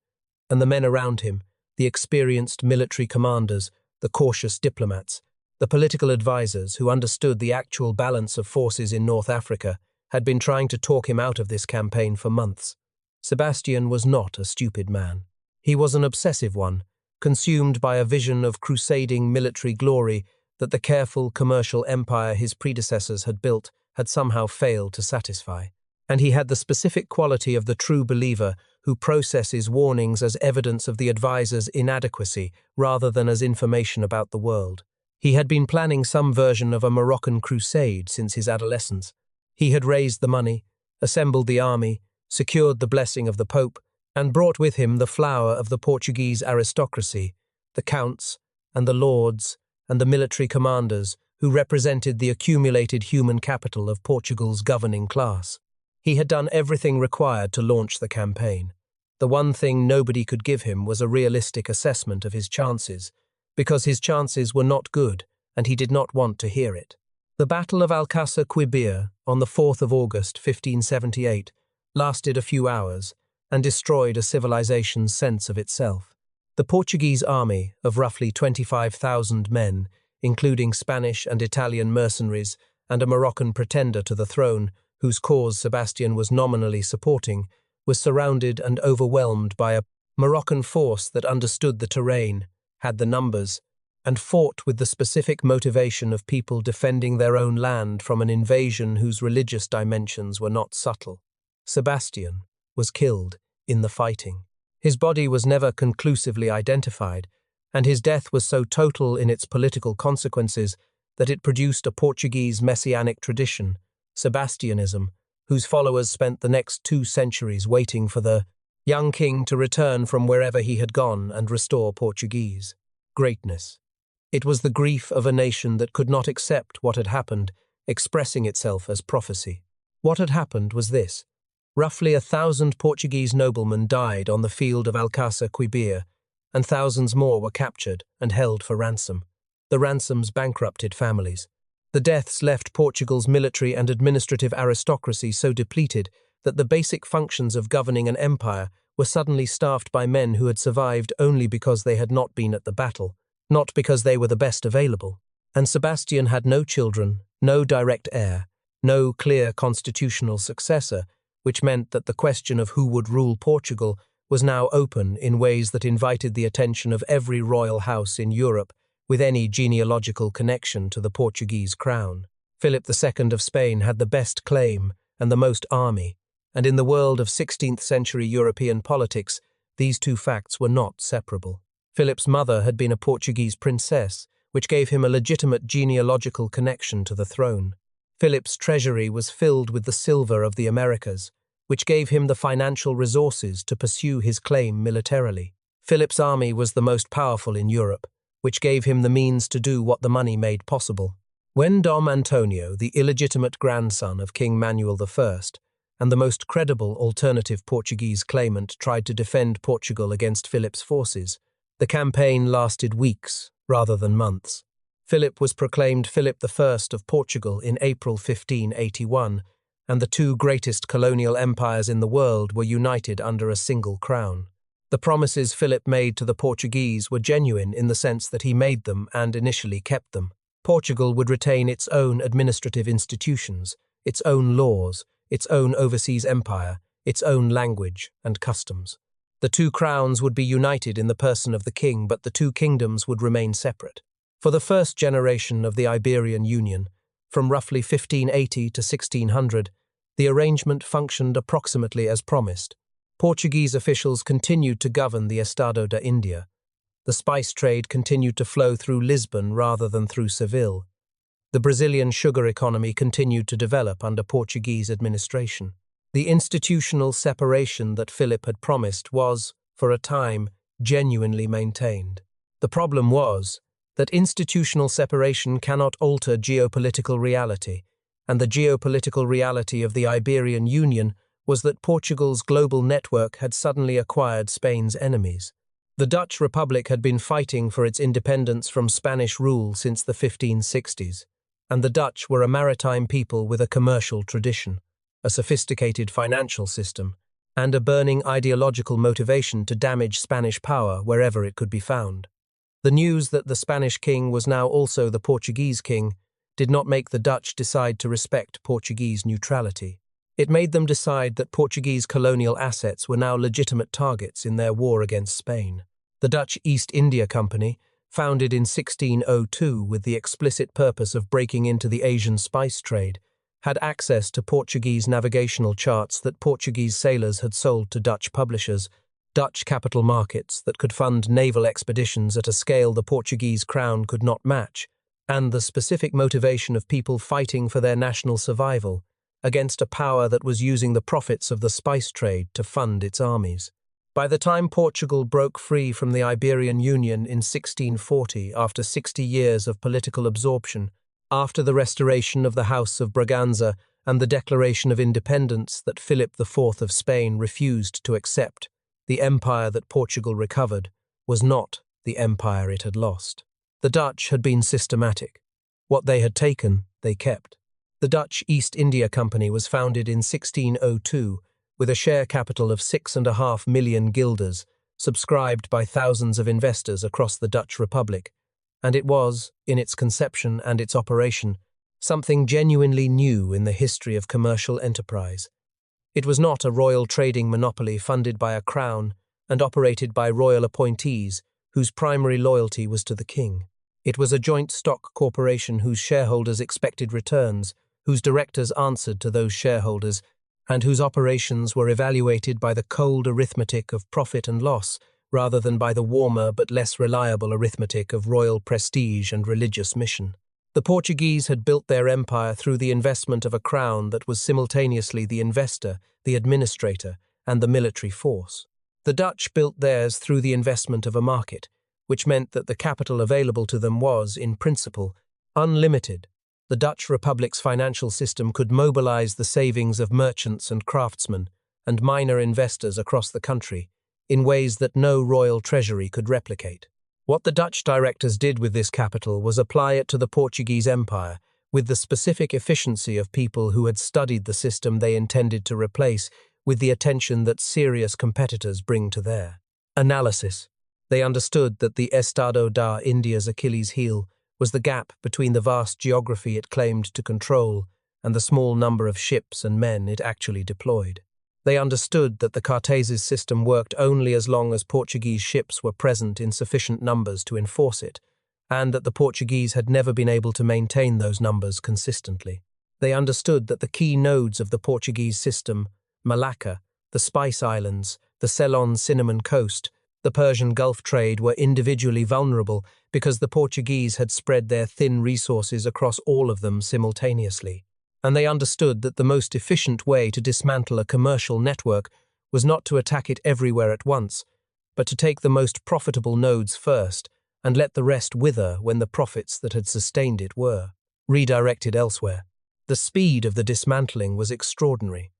and the men around him, the experienced military commanders, the cautious diplomats, the political advisors who understood the actual balance of forces in North Africa, had been trying to talk him out of this campaign for months. Sebastian was not a stupid man. He was an obsessive one, consumed by a vision of crusading military glory that the careful commercial empire his predecessors had built had somehow failed to satisfy. And he had the specific quality of the true believer who processes warnings as evidence of the advisor's inadequacy rather than as information about the world. He had been planning some version of a Moroccan crusade since his adolescence. He had raised the money, assembled the army, secured the blessing of the Pope, and brought with him the flower of the Portuguese aristocracy, the counts and the lords and the military commanders who represented the accumulated human capital of Portugal's governing class. He had done everything required to launch the campaign. The one thing nobody could give him was a realistic assessment of his chances, because his chances were not good and he did not want to hear it. The Battle of Alcácer Quibir on the 4th of August 1578 lasted a few hours and destroyed a civilization's sense of itself. The Portuguese army of roughly 25,000 men, including Spanish and Italian mercenaries and a Moroccan pretender to the throne, whose cause Sebastian was nominally supporting, was surrounded and overwhelmed by a Moroccan force that understood the terrain, had the numbers, and fought with the specific motivation of people defending their own land from an invasion whose religious dimensions were not subtle. Sebastian was killed in the fighting. His body was never conclusively identified, and his death was so total in its political consequences that it produced a Portuguese messianic tradition, Sebastianism, whose followers spent the next 2 centuries waiting for the young king to return from wherever he had gone and restore Portuguese greatness. It was the grief of a nation that could not accept what had happened, expressing itself as prophecy. What had happened was this. Roughly 1,000 Portuguese noblemen died on the field of Alcácer Quibir, and thousands more were captured and held for ransom. The ransoms bankrupted families. The deaths left Portugal's military and administrative aristocracy so depleted that the basic functions of governing an empire were suddenly staffed by men who had survived only because they had not been at the battle, not because they were the best available. And Sebastian had no children, no direct heir, no clear constitutional successor, which meant that the question of who would rule Portugal was now open in ways that invited the attention of every royal house in Europe with any genealogical connection to the Portuguese crown. Philip II of Spain had the best claim and the most army, and in the world of 16th-century European politics, these two facts were not separable. Philip's mother had been a Portuguese princess, which gave him a legitimate genealogical connection to the throne. Philip's treasury was filled with the silver of the Americas, which gave him the financial resources to pursue his claim militarily. Philip's army was the most powerful in Europe, which gave him the means to do what the money made possible. When Dom Antonio, the illegitimate grandson of King Manuel I, and the most credible alternative Portuguese claimant tried to defend Portugal against Philip's forces, the campaign lasted weeks rather than months. Philip was proclaimed Philip I of Portugal in April 1581, and the two greatest colonial empires in the world were united under a single crown. The promises Philip made to the Portuguese were genuine in the sense that he made them and initially kept them. Portugal would retain its own administrative institutions, its own laws, its own overseas empire, its own language and customs. The two crowns would be united in the person of the king, but the two kingdoms would remain separate. For the first generation of the Iberian Union, from roughly 1580 to 1600, the arrangement functioned approximately as promised. Portuguese officials continued to govern the Estado da India. The spice trade continued to flow through Lisbon rather than through Seville. The Brazilian sugar economy continued to develop under Portuguese administration. The institutional separation that Philip had promised was, for a time, genuinely maintained. The problem was that institutional separation cannot alter geopolitical reality, and the geopolitical reality of the Iberian Union was that Portugal's global network had suddenly acquired Spain's enemies. The Dutch Republic had been fighting for its independence from Spanish rule since the 1560s, and the Dutch were a maritime people with a commercial tradition, a sophisticated financial system, and a burning ideological motivation to damage Spanish power wherever it could be found. The news that the Spanish king was now also the Portuguese king did not make the Dutch decide to respect Portuguese neutrality. It made them decide that Portuguese colonial assets were now legitimate targets in their war against Spain. The Dutch East India Company, founded in 1602 with the explicit purpose of breaking into the Asian spice trade, had access to Portuguese navigational charts that Portuguese sailors had sold to Dutch publishers, Dutch capital markets that could fund naval expeditions at a scale the Portuguese crown could not match, and the specific motivation of people fighting for their national survival against a power that was using the profits of the spice trade to fund its armies. By the time Portugal broke free from the Iberian Union in 1640, after 60 years of political absorption, after the restoration of the House of Braganza and the declaration of independence that Philip IV of Spain refused to accept, the empire that Portugal recovered was not the empire it had lost. The Dutch had been systematic. What they had taken, they kept. The Dutch East India Company was founded in 1602 with a share capital of 6.5 million guilders, subscribed by thousands of investors across the Dutch Republic, and it was, in its conception and its operation, something genuinely new in the history of commercial enterprise. It was not a royal trading monopoly funded by a crown and operated by royal appointees whose primary loyalty was to the king. It was a joint stock corporation whose shareholders expected returns, whose directors answered to those shareholders, and whose operations were evaluated by the cold arithmetic of profit and loss rather than by the warmer but less reliable arithmetic of royal prestige and religious mission. The Portuguese had built their empire through the investment of a crown that was simultaneously the investor, the administrator, and the military force. The Dutch built theirs through the investment of a market, which meant that the capital available to them was, in principle, unlimited. The Dutch Republic's financial system could mobilize the savings of merchants and craftsmen and minor investors across the country, in ways that no royal treasury could replicate. What the Dutch directors did with this capital was apply it to the Portuguese Empire, with the specific efficiency of people who had studied the system they intended to replace with the attention that serious competitors bring to their analysis. They understood that the Estado da India's Achilles heel was the gap between the vast geography it claimed to control and the small number of ships and men it actually deployed. They understood that the Cartesi's system worked only as long as Portuguese ships were present in sufficient numbers to enforce it, and that the Portuguese had never been able to maintain those numbers consistently. They understood that the key nodes of the Portuguese system, Malacca, the Spice Islands, the Ceylon cinnamon coast, the Persian Gulf trade, were individually vulnerable because the Portuguese had spread their thin resources across all of them simultaneously. And they understood that the most efficient way to dismantle a commercial network was not to attack it everywhere at once, but to take the most profitable nodes first and let the rest wither when the profits that had sustained it were redirected elsewhere. The speed of the dismantling was extraordinary.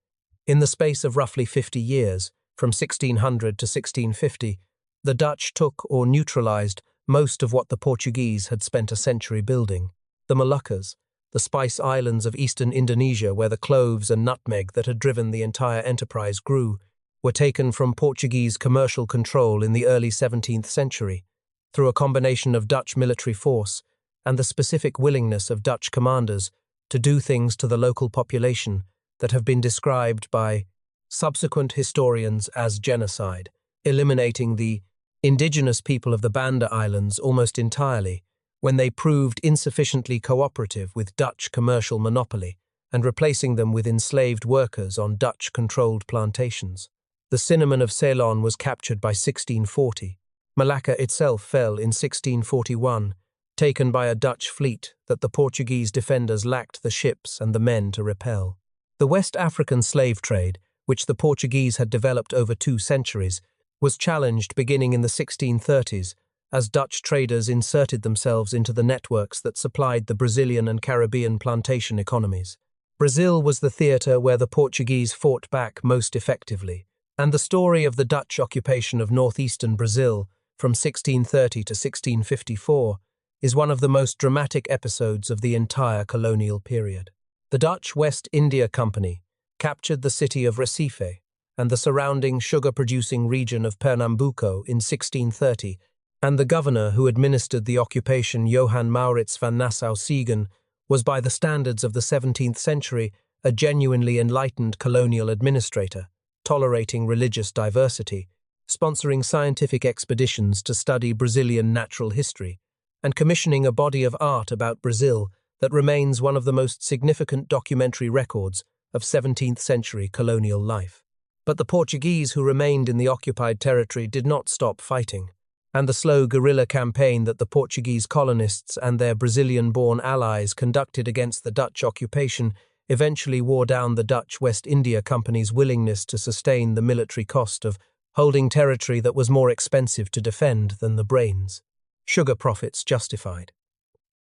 In the space of roughly 50 years, from 1600 to 1650, the Dutch took or neutralized most of what the Portuguese had spent a century building. The Moluccas, the Spice Islands of eastern Indonesia where the cloves and nutmeg that had driven the entire enterprise grew, were taken from Portuguese commercial control in the early 17th century, through a combination of Dutch military force and the specific willingness of Dutch commanders to do things to the local population that have been described by subsequent historians as genocide, eliminating the indigenous people of the Banda Islands almost entirely when they proved insufficiently cooperative with Dutch commercial monopoly and replacing them with enslaved workers on Dutch-controlled plantations. The cinnamon of Ceylon was captured by 1640. Malacca itself fell in 1641, taken by a Dutch fleet that the Portuguese defenders lacked the ships and the men to repel. The West African slave trade, which the Portuguese had developed over 2 centuries, was challenged beginning in the 1630s as Dutch traders inserted themselves into the networks that supplied the Brazilian and Caribbean plantation economies. Brazil was the theatre where the Portuguese fought back most effectively, and the story of the Dutch occupation of northeastern Brazil from 1630 to 1654 is one of the most dramatic episodes of the entire colonial period. The Dutch West India Company captured the city of Recife and the surrounding sugar-producing region of Pernambuco in 1630, and the governor who administered the occupation, Johan Maurits van Nassau-Siegen, was by the standards of the 17th century a genuinely enlightened colonial administrator, tolerating religious diversity, sponsoring scientific expeditions to study Brazilian natural history, and commissioning a body of art about Brazil that remains one of the most significant documentary records of 17th century colonial life. But the Portuguese who remained in the occupied territory did not stop fighting, and the slow guerrilla campaign that the Portuguese colonists and their Brazilian-born allies conducted against the Dutch occupation eventually wore down the Dutch West India Company's willingness to sustain the military cost of holding territory that was more expensive to defend than the brains. Sugar profits justified.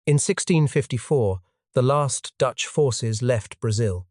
In 1654, the last Dutch forces left Brazil.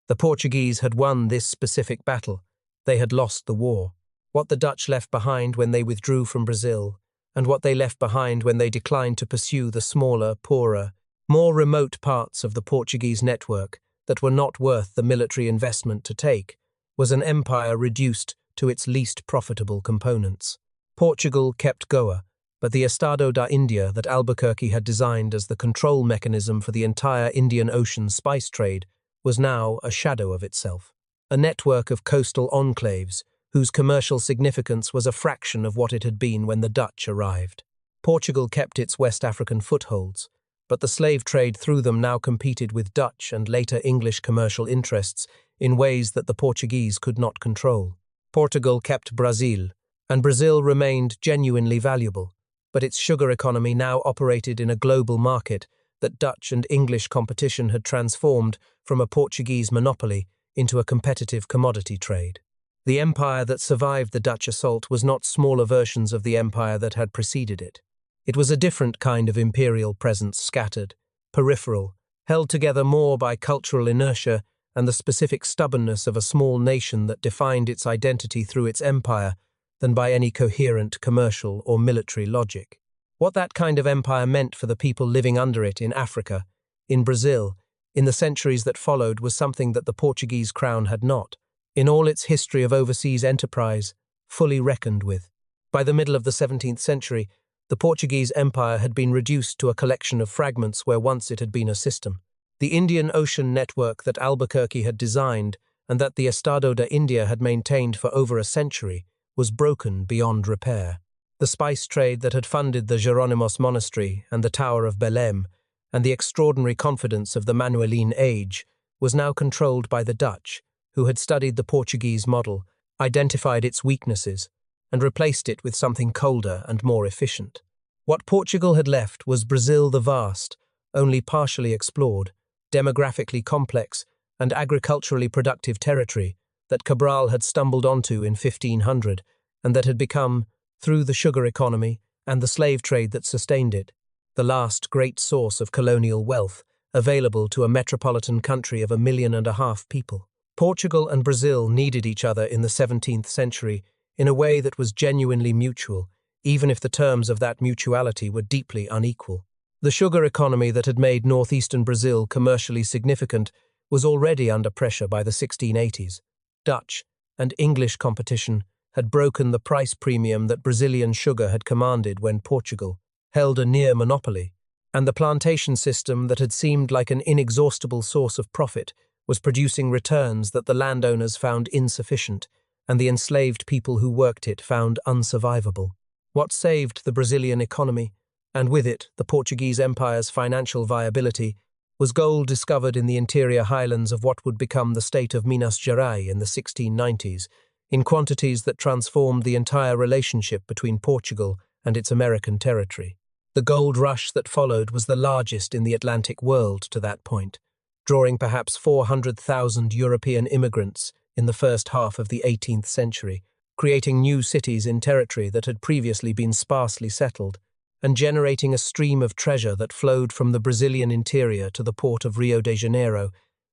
The Portuguese had won this specific battle. They had lost the war. What the Dutch left behind when they withdrew from Brazil, and what they left behind when they declined to pursue the smaller, poorer, more remote parts of the Portuguese network that were not worth the military investment to take, was an empire reduced to its least profitable components. Portugal kept Goa, but the Estado da India that Albuquerque had designed as the control mechanism for the entire Indian Ocean spice trade was now a shadow of itself, a network of coastal enclaves whose commercial significance was a fraction of what it had been when the Dutch arrived. Portugal kept its West African footholds, but the slave trade through them now competed with Dutch and later English commercial interests in ways that the Portuguese could not control. Portugal kept Brazil, and Brazil remained genuinely valuable, but its sugar economy now operated in a global market that Dutch and English competition had transformed from a Portuguese monopoly into a competitive commodity trade. The empire that survived the Dutch assault was not smaller versions of the empire that had preceded it. It was a different kind of imperial presence, scattered, peripheral, held together more by cultural inertia and the specific stubbornness of a small nation that defined its identity through its empire than by any coherent commercial or military logic. What that kind of empire meant for the people living under it in Africa, in Brazil, in the centuries that followed was something that the Portuguese crown had not, in all its history of overseas enterprise, fully reckoned with. By the middle of the 17th century, the Portuguese empire had been reduced to a collection of fragments where once it had been a system. The Indian Ocean network that Albuquerque had designed and that the Estado da India had maintained for over a century was broken beyond repair. The spice trade that had funded the Jerónimos monastery and the Tower of Belém, and the extraordinary confidence of the Manueline age, was now controlled by the Dutch, who had studied the Portuguese model, identified its weaknesses, and replaced it with something colder and more efficient. What Portugal had left was Brazil the vast, only partially explored, demographically complex, and agriculturally productive territory that Cabral had stumbled onto in 1500 and that had become, through the sugar economy and the slave trade that sustained it, the last great source of colonial wealth available to a metropolitan country of 1.5 million people. Portugal and Brazil needed each other in the 17th century in a way that was genuinely mutual, even if the terms of that mutuality were deeply unequal. The sugar economy that had made northeastern Brazil commercially significant was already under pressure by the 1680s. Dutch and English competition had broken the price premium that Brazilian sugar had commanded when Portugal held a near monopoly, and the plantation system that had seemed like an inexhaustible source of profit was producing returns that the landowners found insufficient and the enslaved people who worked it found unsurvivable. What saved the Brazilian economy, and with it the Portuguese Empire's financial viability, was gold discovered in the interior highlands of what would become the state of Minas Gerais in the 1690s, in quantities that transformed the entire relationship between Portugal and its American territory. The gold rush that followed was the largest in the Atlantic world to that point, drawing perhaps 400,000 European immigrants in the first half of the 18th century, creating new cities in territory that had previously been sparsely settled, and generating a stream of treasure that flowed from the Brazilian interior to the port of Rio de Janeiro,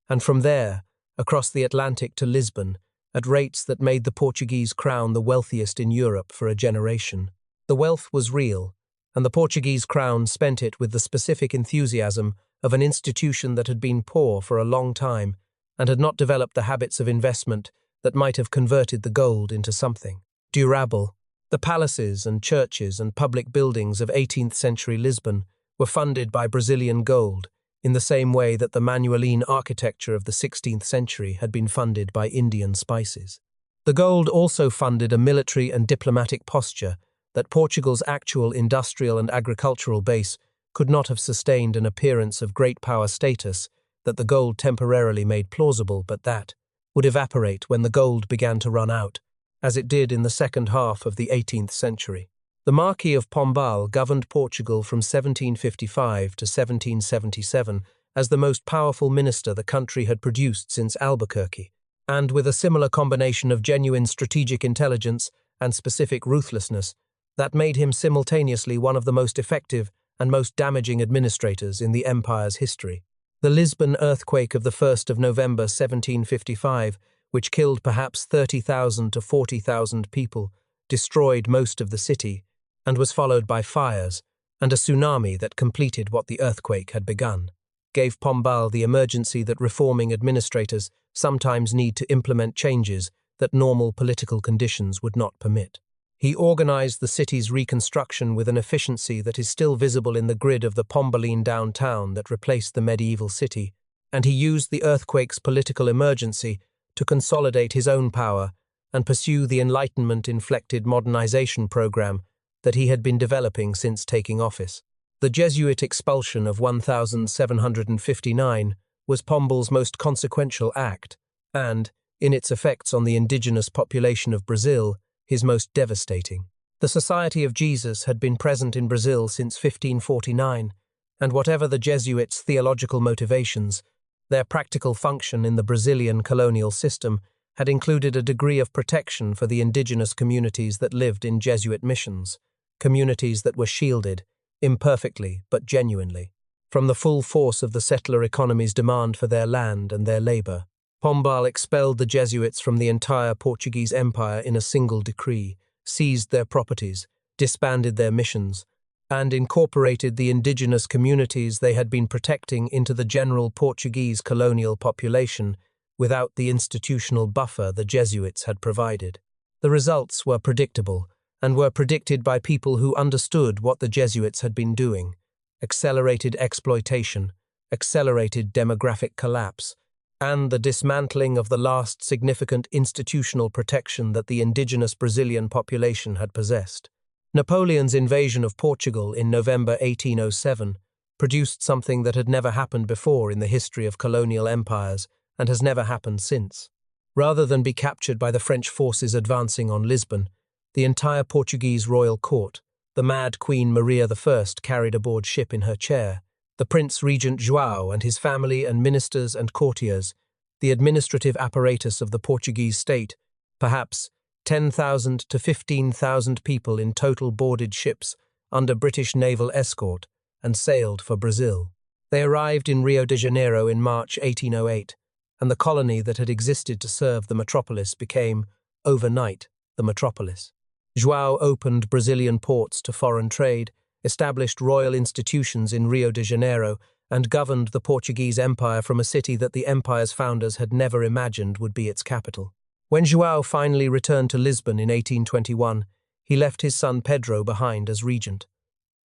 and from there, across the Atlantic to Lisbon, at rates that made the Portuguese crown the wealthiest in Europe for a generation. The wealth was real, and the Portuguese crown spent it with the specific enthusiasm of an institution that had been poor for a long time and had not developed the habits of investment that might have converted the gold into something durable. The palaces and churches and public buildings of 18th century Lisbon were funded by Brazilian gold in the same way that the Manueline architecture of the 16th century had been funded by Indian spices. The gold also funded a military and diplomatic posture that Portugal's actual industrial and agricultural base could not have sustained an appearance of great power status that the gold temporarily made plausible, but that would evaporate when the gold began to run out, as it did in the second half of the 18th century. The Marquis of Pombal governed Portugal from 1755 to 1777 as the most powerful minister the country had produced since Albuquerque, and with a similar combination of genuine strategic intelligence and specific ruthlessness, that made him simultaneously one of the most effective and most damaging administrators in the empire's history. The Lisbon earthquake of the 1st of November 1755, which killed perhaps 30,000 to 40,000 people, destroyed most of the city, and was followed by fires and a tsunami that completed what the earthquake had begun, gave Pombal the emergency that reforming administrators sometimes need to implement changes that normal political conditions would not permit. He organized the city's reconstruction with an efficiency that is still visible in the grid of the Pombaline downtown that replaced the medieval city, and he used the earthquake's political emergency to consolidate his own power and pursue the Enlightenment-inflected modernization program that he had been developing since taking office. The Jesuit expulsion of 1759 was Pombal's most consequential act, and, in its effects on the indigenous population of Brazil, his most devastating. The Society of Jesus had been present in Brazil since 1549, and whatever the Jesuits' theological motivations, their practical function in the Brazilian colonial system had included a degree of protection for the indigenous communities that lived in Jesuit missions, communities that were shielded, imperfectly but genuinely, from the full force of the settler economy's demand for their land and their labor. Pombal expelled the Jesuits from the entire Portuguese Empire in a single decree, seized their properties, disbanded their missions, and incorporated the indigenous communities they had been protecting into the general Portuguese colonial population without the institutional buffer the Jesuits had provided. The results were predictable, and were predicted by people who understood what the Jesuits had been doing: accelerated exploitation, accelerated demographic collapse, and the dismantling of the last significant institutional protection that the indigenous Brazilian population had possessed. Napoleon's invasion of Portugal in November 1807 produced something that had never happened before in the history of colonial empires and has never happened since. Rather than be captured by the French forces advancing on Lisbon, the entire Portuguese royal court, the mad Queen Maria I carried aboard ship in her chair, the Prince Regent João and his family and ministers and courtiers, the administrative apparatus of the Portuguese state, perhaps 10,000 to 15,000 people in total boarded ships under British naval escort and sailed for Brazil. They arrived in Rio de Janeiro in March 1808, and the colony that had existed to serve the metropolis became, overnight, the metropolis. João opened Brazilian ports to foreign trade, established royal institutions in Rio de Janeiro, and governed the Portuguese Empire from a city that the empire's founders had never imagined would be its capital. When João finally returned to Lisbon in 1821, he left his son Pedro behind as regent.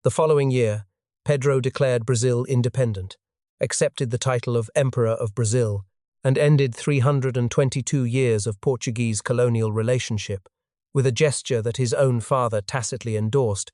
The following year, Pedro declared Brazil independent, accepted the title of Emperor of Brazil, and ended 322 years of Portuguese colonial relationship, with a gesture that his own father tacitly endorsed,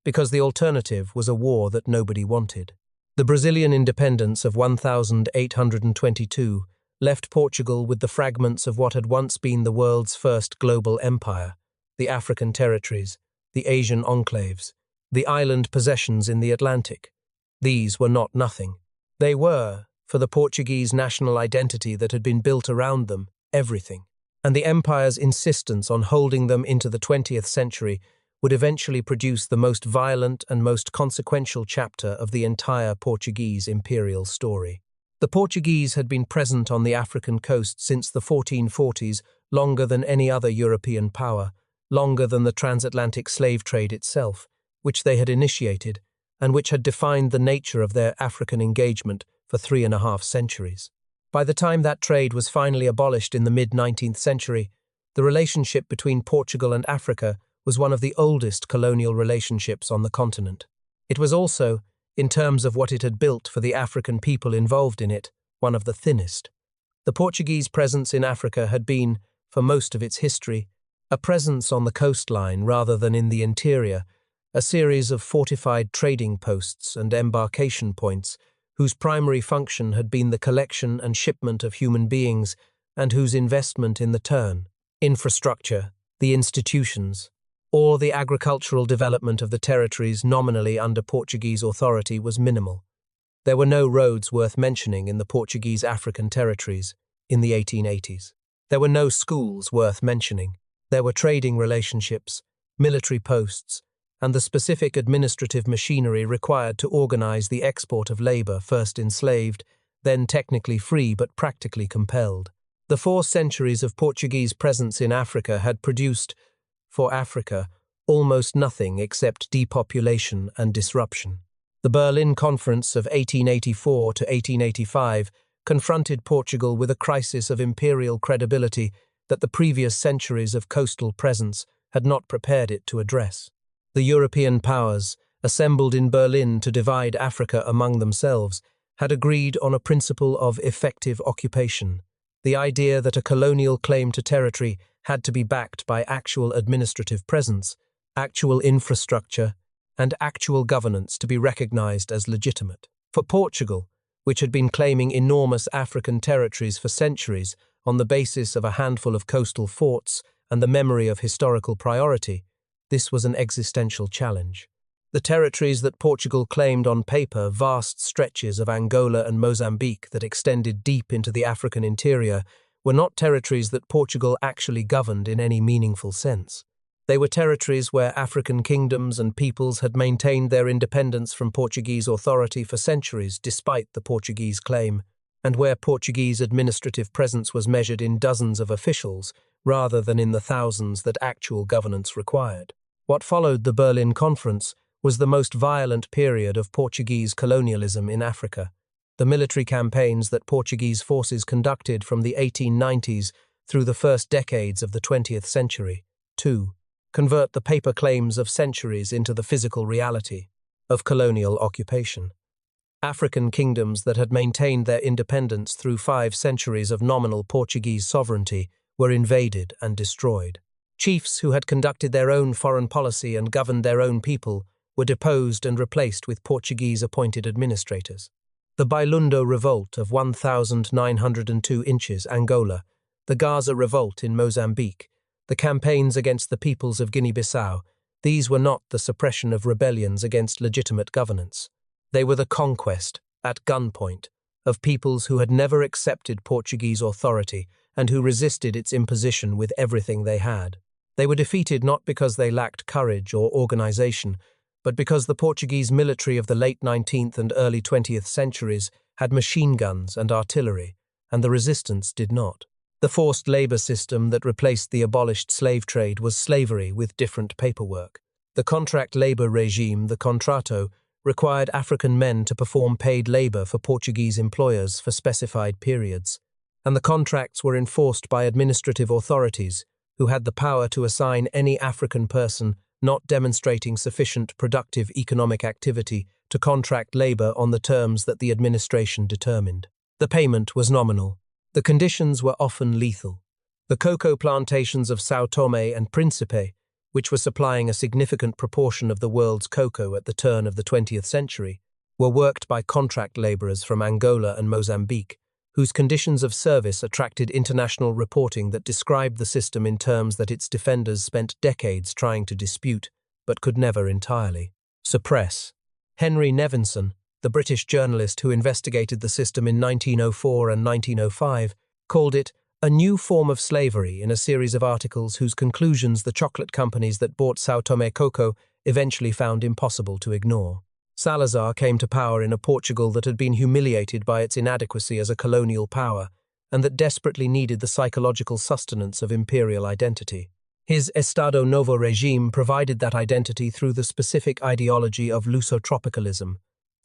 because the alternative was a war that nobody wanted. The Brazilian independence of 1822 left Portugal with the fragments of what had once been the world's first global empire: the African territories, the Asian enclaves, the island possessions in the Atlantic. These were not nothing. They were, for the Portuguese national identity that had been built around them, everything. And the empire's insistence on holding them into the 20th century would eventually produce the most violent and most consequential chapter of the entire Portuguese imperial story. The Portuguese had been present on the African coast since the 1440s, longer than any other European power, longer than the transatlantic slave trade itself, which they had initiated, and which had defined the nature of their African engagement for 3.5 centuries. By the time that trade was finally abolished in the mid-19th century, the relationship between Portugal and Africa was one of the oldest colonial relationships on the continent. It was also, in terms of what it had built for the African people involved in it, one of the thinnest. The Portuguese presence in Africa had been, for most of its history, a presence on the coastline rather than in the interior, a series of fortified trading posts and embarkation points whose primary function had been the collection and shipment of human beings and whose investment in the turn, infrastructure, the institutions, or the agricultural development of the territories nominally under Portuguese authority was minimal. There were no roads worth mentioning in the Portuguese African territories in the 1880s. There were no schools worth mentioning. There were trading relationships, military posts, and the specific administrative machinery required to organize the export of labor first enslaved, then technically free but practically compelled. The 4 centuries of Portuguese presence in Africa had produced, for Africa, almost nothing except depopulation and disruption. The Berlin Conference of 1884 to 1885 confronted Portugal with a crisis of imperial credibility that the previous centuries of coastal presence had not prepared it to address. The European powers, assembled in Berlin to divide Africa among themselves, had agreed on a principle of effective occupation, the idea that a colonial claim to territory had to be backed by actual administrative presence, actual infrastructure, and actual governance to be recognized as legitimate. For Portugal, which had been claiming enormous African territories for centuries on the basis of a handful of coastal forts and the memory of historical priority, this was an existential challenge. The territories that Portugal claimed on paper, vast stretches of Angola and Mozambique that extended deep into the African interior, were not territories that Portugal actually governed in any meaningful sense. They were territories where African kingdoms and peoples had maintained their independence from Portuguese authority for centuries despite the Portuguese claim, and where Portuguese administrative presence was measured in dozens of officials, rather than in the thousands that actual governance required. What followed the Berlin Conference was the most violent period of Portuguese colonialism in Africa. The military campaigns that Portuguese forces conducted from the 1890s through the first decades of the 20th century. 2. Convert the paper claims of centuries into the physical reality of colonial occupation. African kingdoms that had maintained their independence through 5 centuries of nominal Portuguese sovereignty were invaded and destroyed. Chiefs who had conducted their own foreign policy and governed their own people were deposed and replaced with Portuguese-appointed administrators. The Bailundo Revolt of 1902 inches, Angola, the Gaza Revolt in Mozambique, the campaigns against the peoples of Guinea-Bissau, these were not the suppression of rebellions against legitimate governance. They were the conquest, at gunpoint, of peoples who had never accepted Portuguese authority and who resisted its imposition with everything they had. They were defeated not because they lacked courage or organization, but because the Portuguese military of the late 19th and early 20th centuries had machine guns and artillery, and the resistance did not. The forced labor system that replaced the abolished slave trade was slavery with different paperwork. The contract labor regime, the contrato, required African men to perform paid labor for Portuguese employers for specified periods, and the contracts were enforced by administrative authorities who had the power to assign any African person not demonstrating sufficient productive economic activity to contract labor on the terms that the administration determined. The payment was nominal. The conditions were often lethal. The cocoa plantations of São Tomé and Príncipe, which were supplying a significant proportion of the world's cocoa at the turn of the 20th century, were worked by contract laborers from Angola and Mozambique, whose conditions of service attracted international reporting that described the system in terms that its defenders spent decades trying to dispute, but could never entirely suppress. Henry Nevinson, the British journalist who investigated the system in 1904 and 1905, called it a new form of slavery in a series of articles whose conclusions the chocolate companies that bought São Tomé cocoa eventually found impossible to ignore. Salazar came to power in a Portugal that had been humiliated by its inadequacy as a colonial power and that desperately needed the psychological sustenance of imperial identity. His Estado Novo regime provided that identity through the specific ideology of Lusotropicalism,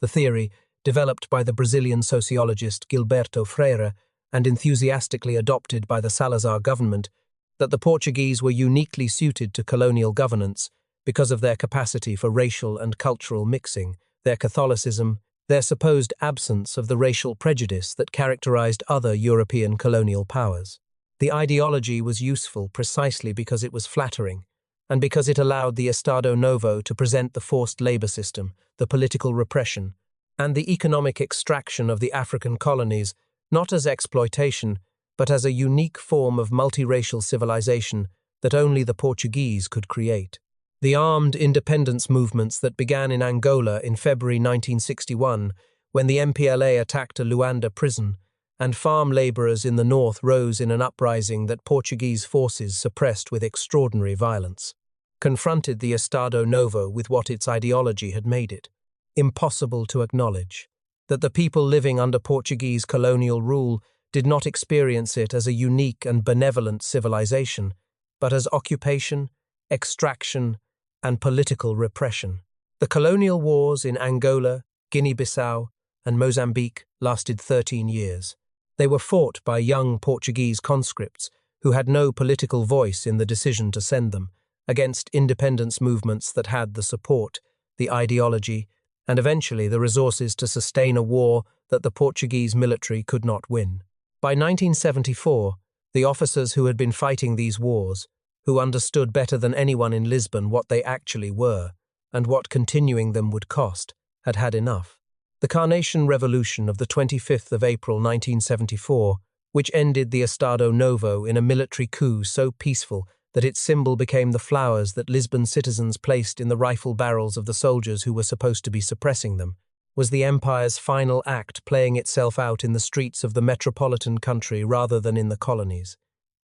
the theory, developed by the Brazilian sociologist Gilberto Freire and enthusiastically adopted by the Salazar government, that the Portuguese were uniquely suited to colonial governance because of their capacity for racial and cultural mixing, their Catholicism, their supposed absence of the racial prejudice that characterized other European colonial powers. The ideology was useful precisely because it was flattering, and because it allowed the Estado Novo to present the forced labor system, the political repression, and the economic extraction of the African colonies not as exploitation, but as a unique form of multiracial civilization that only the Portuguese could create. The armed independence movements that began in Angola in February 1961, when the MPLA attacked a Luanda prison, and farm laborers in the north rose in an uprising that Portuguese forces suppressed with extraordinary violence, confronted the Estado Novo with what its ideology had made it impossible to acknowledge, that the people living under Portuguese colonial rule did not experience it as a unique and benevolent civilization, but as occupation, extraction, and political repression. The colonial wars in Angola, Guinea-Bissau, and Mozambique lasted 13 years. They were fought by young Portuguese conscripts who had no political voice in the decision to send them, against independence movements that had the support, the ideology, and eventually the resources to sustain a war that the Portuguese military could not win. By 1974, the officers who had been fighting these wars, who understood better than anyone in Lisbon what they actually were, and what continuing them would cost, had had enough. The Carnation Revolution of the 25th of April 1974, which ended the Estado Novo in a military coup so peaceful that its symbol became the flowers that Lisbon citizens placed in the rifle barrels of the soldiers who were supposed to be suppressing them, was the empire's final act playing itself out in the streets of the metropolitan country rather than in the colonies.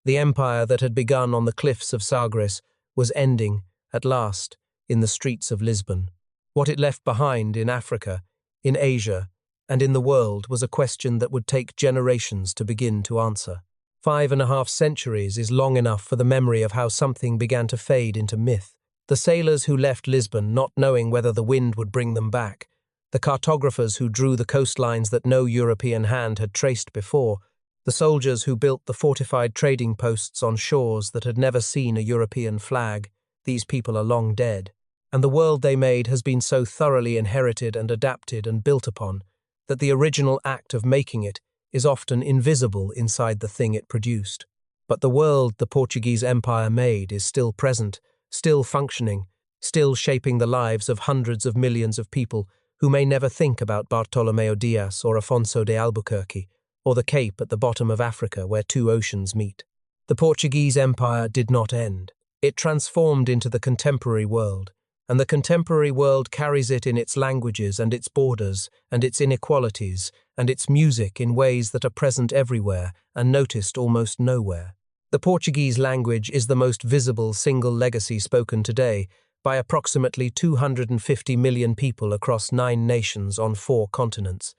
The empire that had begun on the cliffs of Sagres was ending, at last, in the streets of Lisbon. What it left behind in Africa, in Asia, and in the world was a question that would take generations to begin to answer. 5.5 centuries is long enough for the memory of how something began to fade into myth. The sailors who left Lisbon not knowing whether the wind would bring them back, the cartographers who drew the coastlines that no European hand had traced before, the soldiers who built the fortified trading posts on shores that had never seen a European flag, these people are long dead. And the world they made has been so thoroughly inherited and adapted and built upon that the original act of making it is often invisible inside the thing it produced. But the world the Portuguese Empire made is still present, still functioning, still shaping the lives of hundreds of millions of people who may never think about Bartolomeu Dias or Afonso de Albuquerque, or the Cape at the bottom of Africa where two oceans meet. The Portuguese Empire did not end. It transformed into the contemporary world, and the contemporary world carries it in its languages and its borders and its inequalities and its music in ways that are present everywhere and noticed almost nowhere. The Portuguese language is the most visible single legacy spoken today by approximately 250 million people across 9 nations on 4 continents,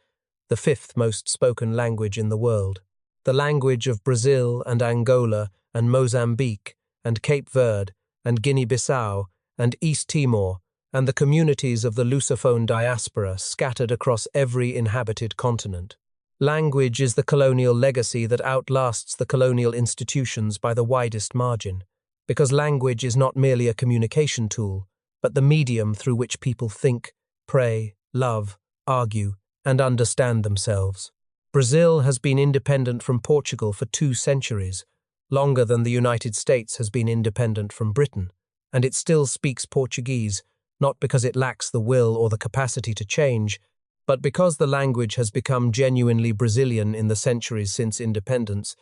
the 5th most spoken language in the world. The language of Brazil and Angola and Mozambique and Cape Verde and Guinea-Bissau and East Timor, and the communities of the Lusophone diaspora scattered across every inhabited continent. Language is the colonial legacy that outlasts the colonial institutions by the widest margin, because language is not merely a communication tool, but the medium through which people think, pray, love, argue, and understand themselves. Brazil has been independent from Portugal for 2 centuries, longer than the United States has been independent from Britain, and it still speaks Portuguese, not because it lacks the will or the capacity to change, but because the language has become genuinely Brazilian in the centuries since independence,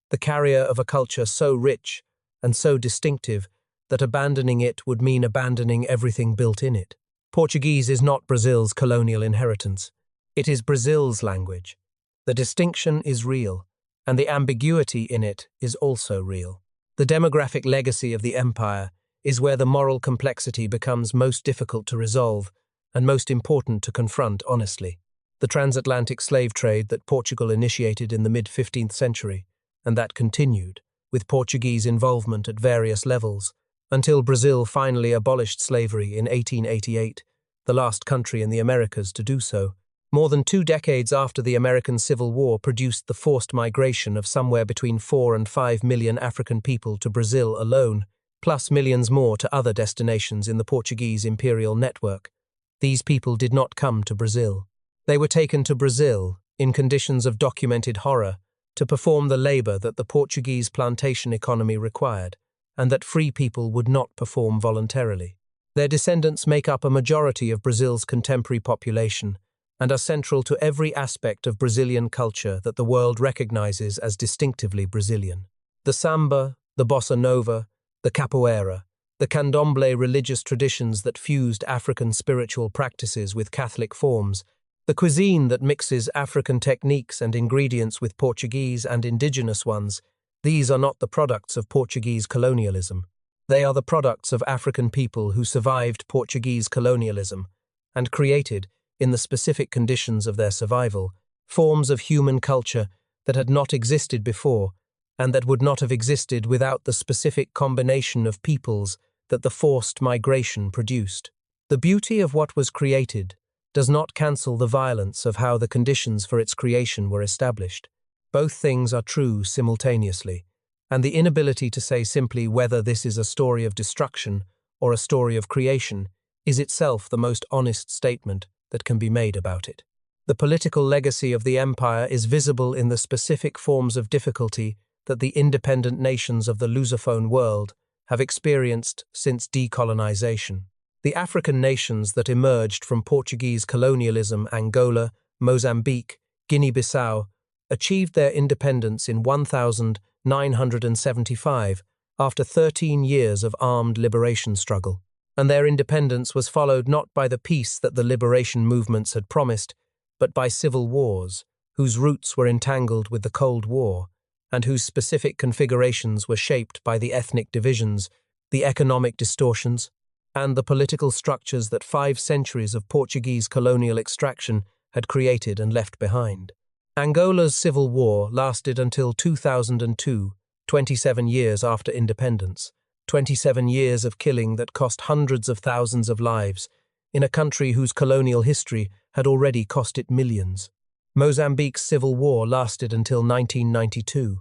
the carrier of a culture so rich and so distinctive that abandoning it would mean abandoning everything built in it. Portuguese is not Brazil's colonial inheritance. It is Brazil's language. The distinction is real, and the ambiguity in it is also real. The demographic legacy of the empire is where the moral complexity becomes most difficult to resolve and most important to confront honestly. The transatlantic slave trade that Portugal initiated in the mid-15th century, and that continued, with Portuguese involvement at various levels, until Brazil finally abolished slavery in 1888, the last country in the Americas to do so. More than 2 decades after the American Civil War produced the forced migration of somewhere between 4 and 5 million African people to Brazil alone, plus millions more to other destinations in the Portuguese imperial network. These people did not come to Brazil. They were taken to Brazil, in conditions of documented horror, to perform the labor that the Portuguese plantation economy required, and that free people would not perform voluntarily. Their descendants make up a majority of Brazil's contemporary population, and are central to every aspect of Brazilian culture that the world recognizes as distinctively Brazilian. The samba, the bossa nova, the capoeira, the candomblé religious traditions that fused African spiritual practices with Catholic forms, the cuisine that mixes African techniques and ingredients with Portuguese and indigenous ones, these are not the products of Portuguese colonialism. They are the products of African people who survived Portuguese colonialism and created, in the specific conditions of their survival, forms of human culture that had not existed before and that would not have existed without the specific combination of peoples that the forced migration produced. The beauty of what was created does not cancel the violence of how the conditions for its creation were established. Both things are true simultaneously, and the inability to say simply whether this is a story of destruction or a story of creation is itself the most honest statement that can be made about it. The political legacy of the empire is visible in the specific forms of difficulty that the independent nations of the Lusophone world have experienced since decolonization. The African nations that emerged from Portuguese colonialism, Angola, Mozambique, Guinea-Bissau, achieved their independence in 1975 after 13 years of armed liberation struggle. And their independence was followed not by the peace that the liberation movements had promised, but by civil wars, whose roots were entangled with the Cold War, and whose specific configurations were shaped by the ethnic divisions, the economic distortions, and the political structures that 5 centuries of Portuguese colonial extraction had created and left behind. Angola's civil war lasted until 2002, 27 years after independence, 27 years of killing that cost hundreds of thousands of lives in a country whose colonial history had already cost it millions. Mozambique's civil war lasted until 1992.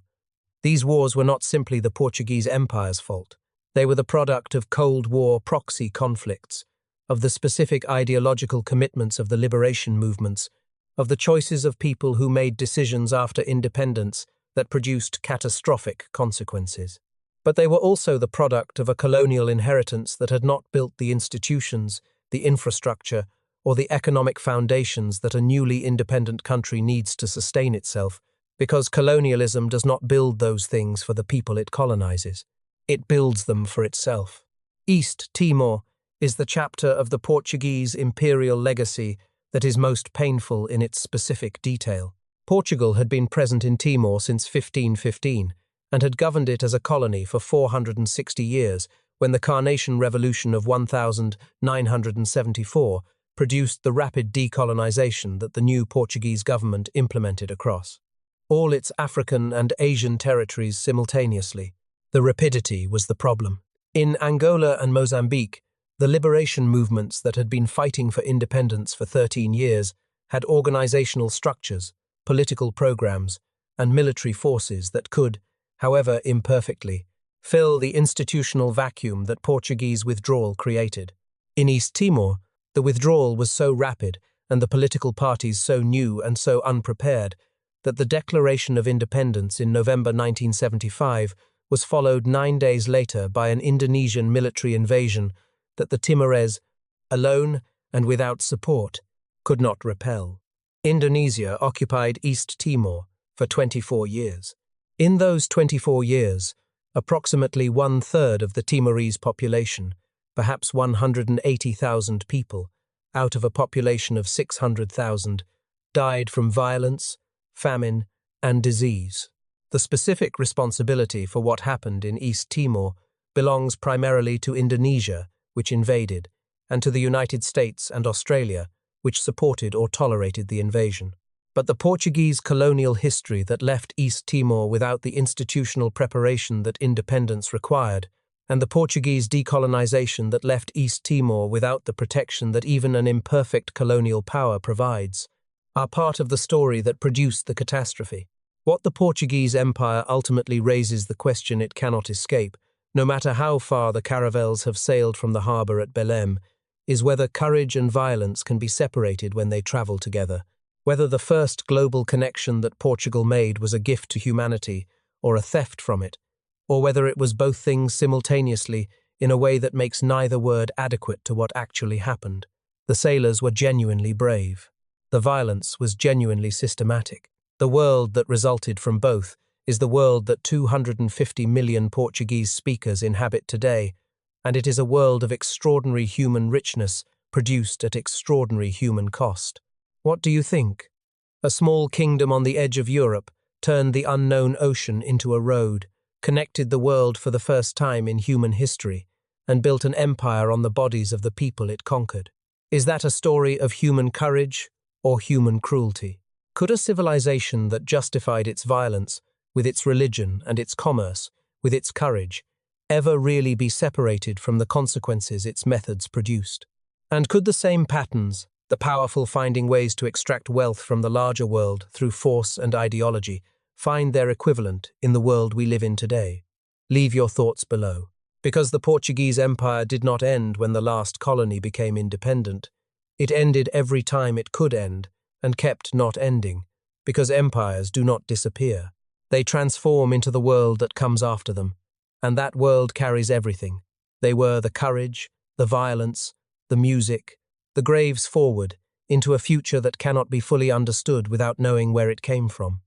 These wars were not simply the Portuguese Empire's fault. They were the product of Cold War proxy conflicts, of the specific ideological commitments of the liberation movements, of the choices of people who made decisions after independence that produced catastrophic consequences. But they were also the product of a colonial inheritance that had not built the institutions, the infrastructure, or the economic foundations that a newly independent country needs to sustain itself, because colonialism does not build those things for the people it colonizes. It builds them for itself. East Timor is the chapter of the Portuguese imperial legacy that is most painful in its specific detail. Portugal had been present in Timor since 1515 and had governed it as a colony for 460 years when the Carnation Revolution of 1974 produced the rapid decolonization that the new Portuguese government implemented across all its African and Asian territories simultaneously. The rapidity was the problem. In Angola and Mozambique, the liberation movements that had been fighting for independence for 13 years had organizational structures, political programs, and military forces that could, however imperfectly, fill the institutional vacuum that Portuguese withdrawal created. In East Timor, the withdrawal was so rapid and the political parties so new and so unprepared that the declaration of independence in November 1975 was followed 9 days later by an Indonesian military invasion that the Timorese, alone and without support, could not repel. Indonesia occupied East Timor for 24 years. In those 24 years, approximately one-third of the Timorese population, perhaps 180,000 people, out of a population of 600,000, died from violence, famine, and disease. The specific responsibility for what happened in East Timor belongs primarily to Indonesia, which invaded, and to the United States and Australia, which supported or tolerated the invasion. But the Portuguese colonial history that left East Timor without the institutional preparation that independence required, and the Portuguese decolonization that left East Timor without the protection that even an imperfect colonial power provides, are part of the story that produced the catastrophe. What the Portuguese Empire ultimately raises the question it cannot escape, no matter how far the caravels have sailed from the harbour at Belém, is whether courage and violence can be separated when they travel together, whether the first global connection that Portugal made was a gift to humanity or a theft from it, or whether it was both things simultaneously in a way that makes neither word adequate to what actually happened. The sailors were genuinely brave. The violence was genuinely systematic. The world that resulted from both is the world that 250 million Portuguese speakers inhabit today, and it is a world of extraordinary human richness produced at extraordinary human cost. What do you think? A small kingdom on the edge of Europe turned the unknown ocean into a road, connected the world for the first time in human history, and built an empire on the bodies of the people it conquered. Is that a story of human courage or human cruelty? Could a civilization that justified its violence, with its religion and its commerce, with its courage, ever really be separated from the consequences its methods produced? And could the same patterns, the powerful finding ways to extract wealth from the larger world through force and ideology, find their equivalent in the world we live in today? Leave your thoughts below. Because the Portuguese Empire did not end when the last colony became independent, it ended every time it could end, and kept not ending, because empires do not disappear. They transform into the world that comes after them, and that world carries everything. They were the courage, the violence, the music, the graves forward, into a future that cannot be fully understood without knowing where it came from.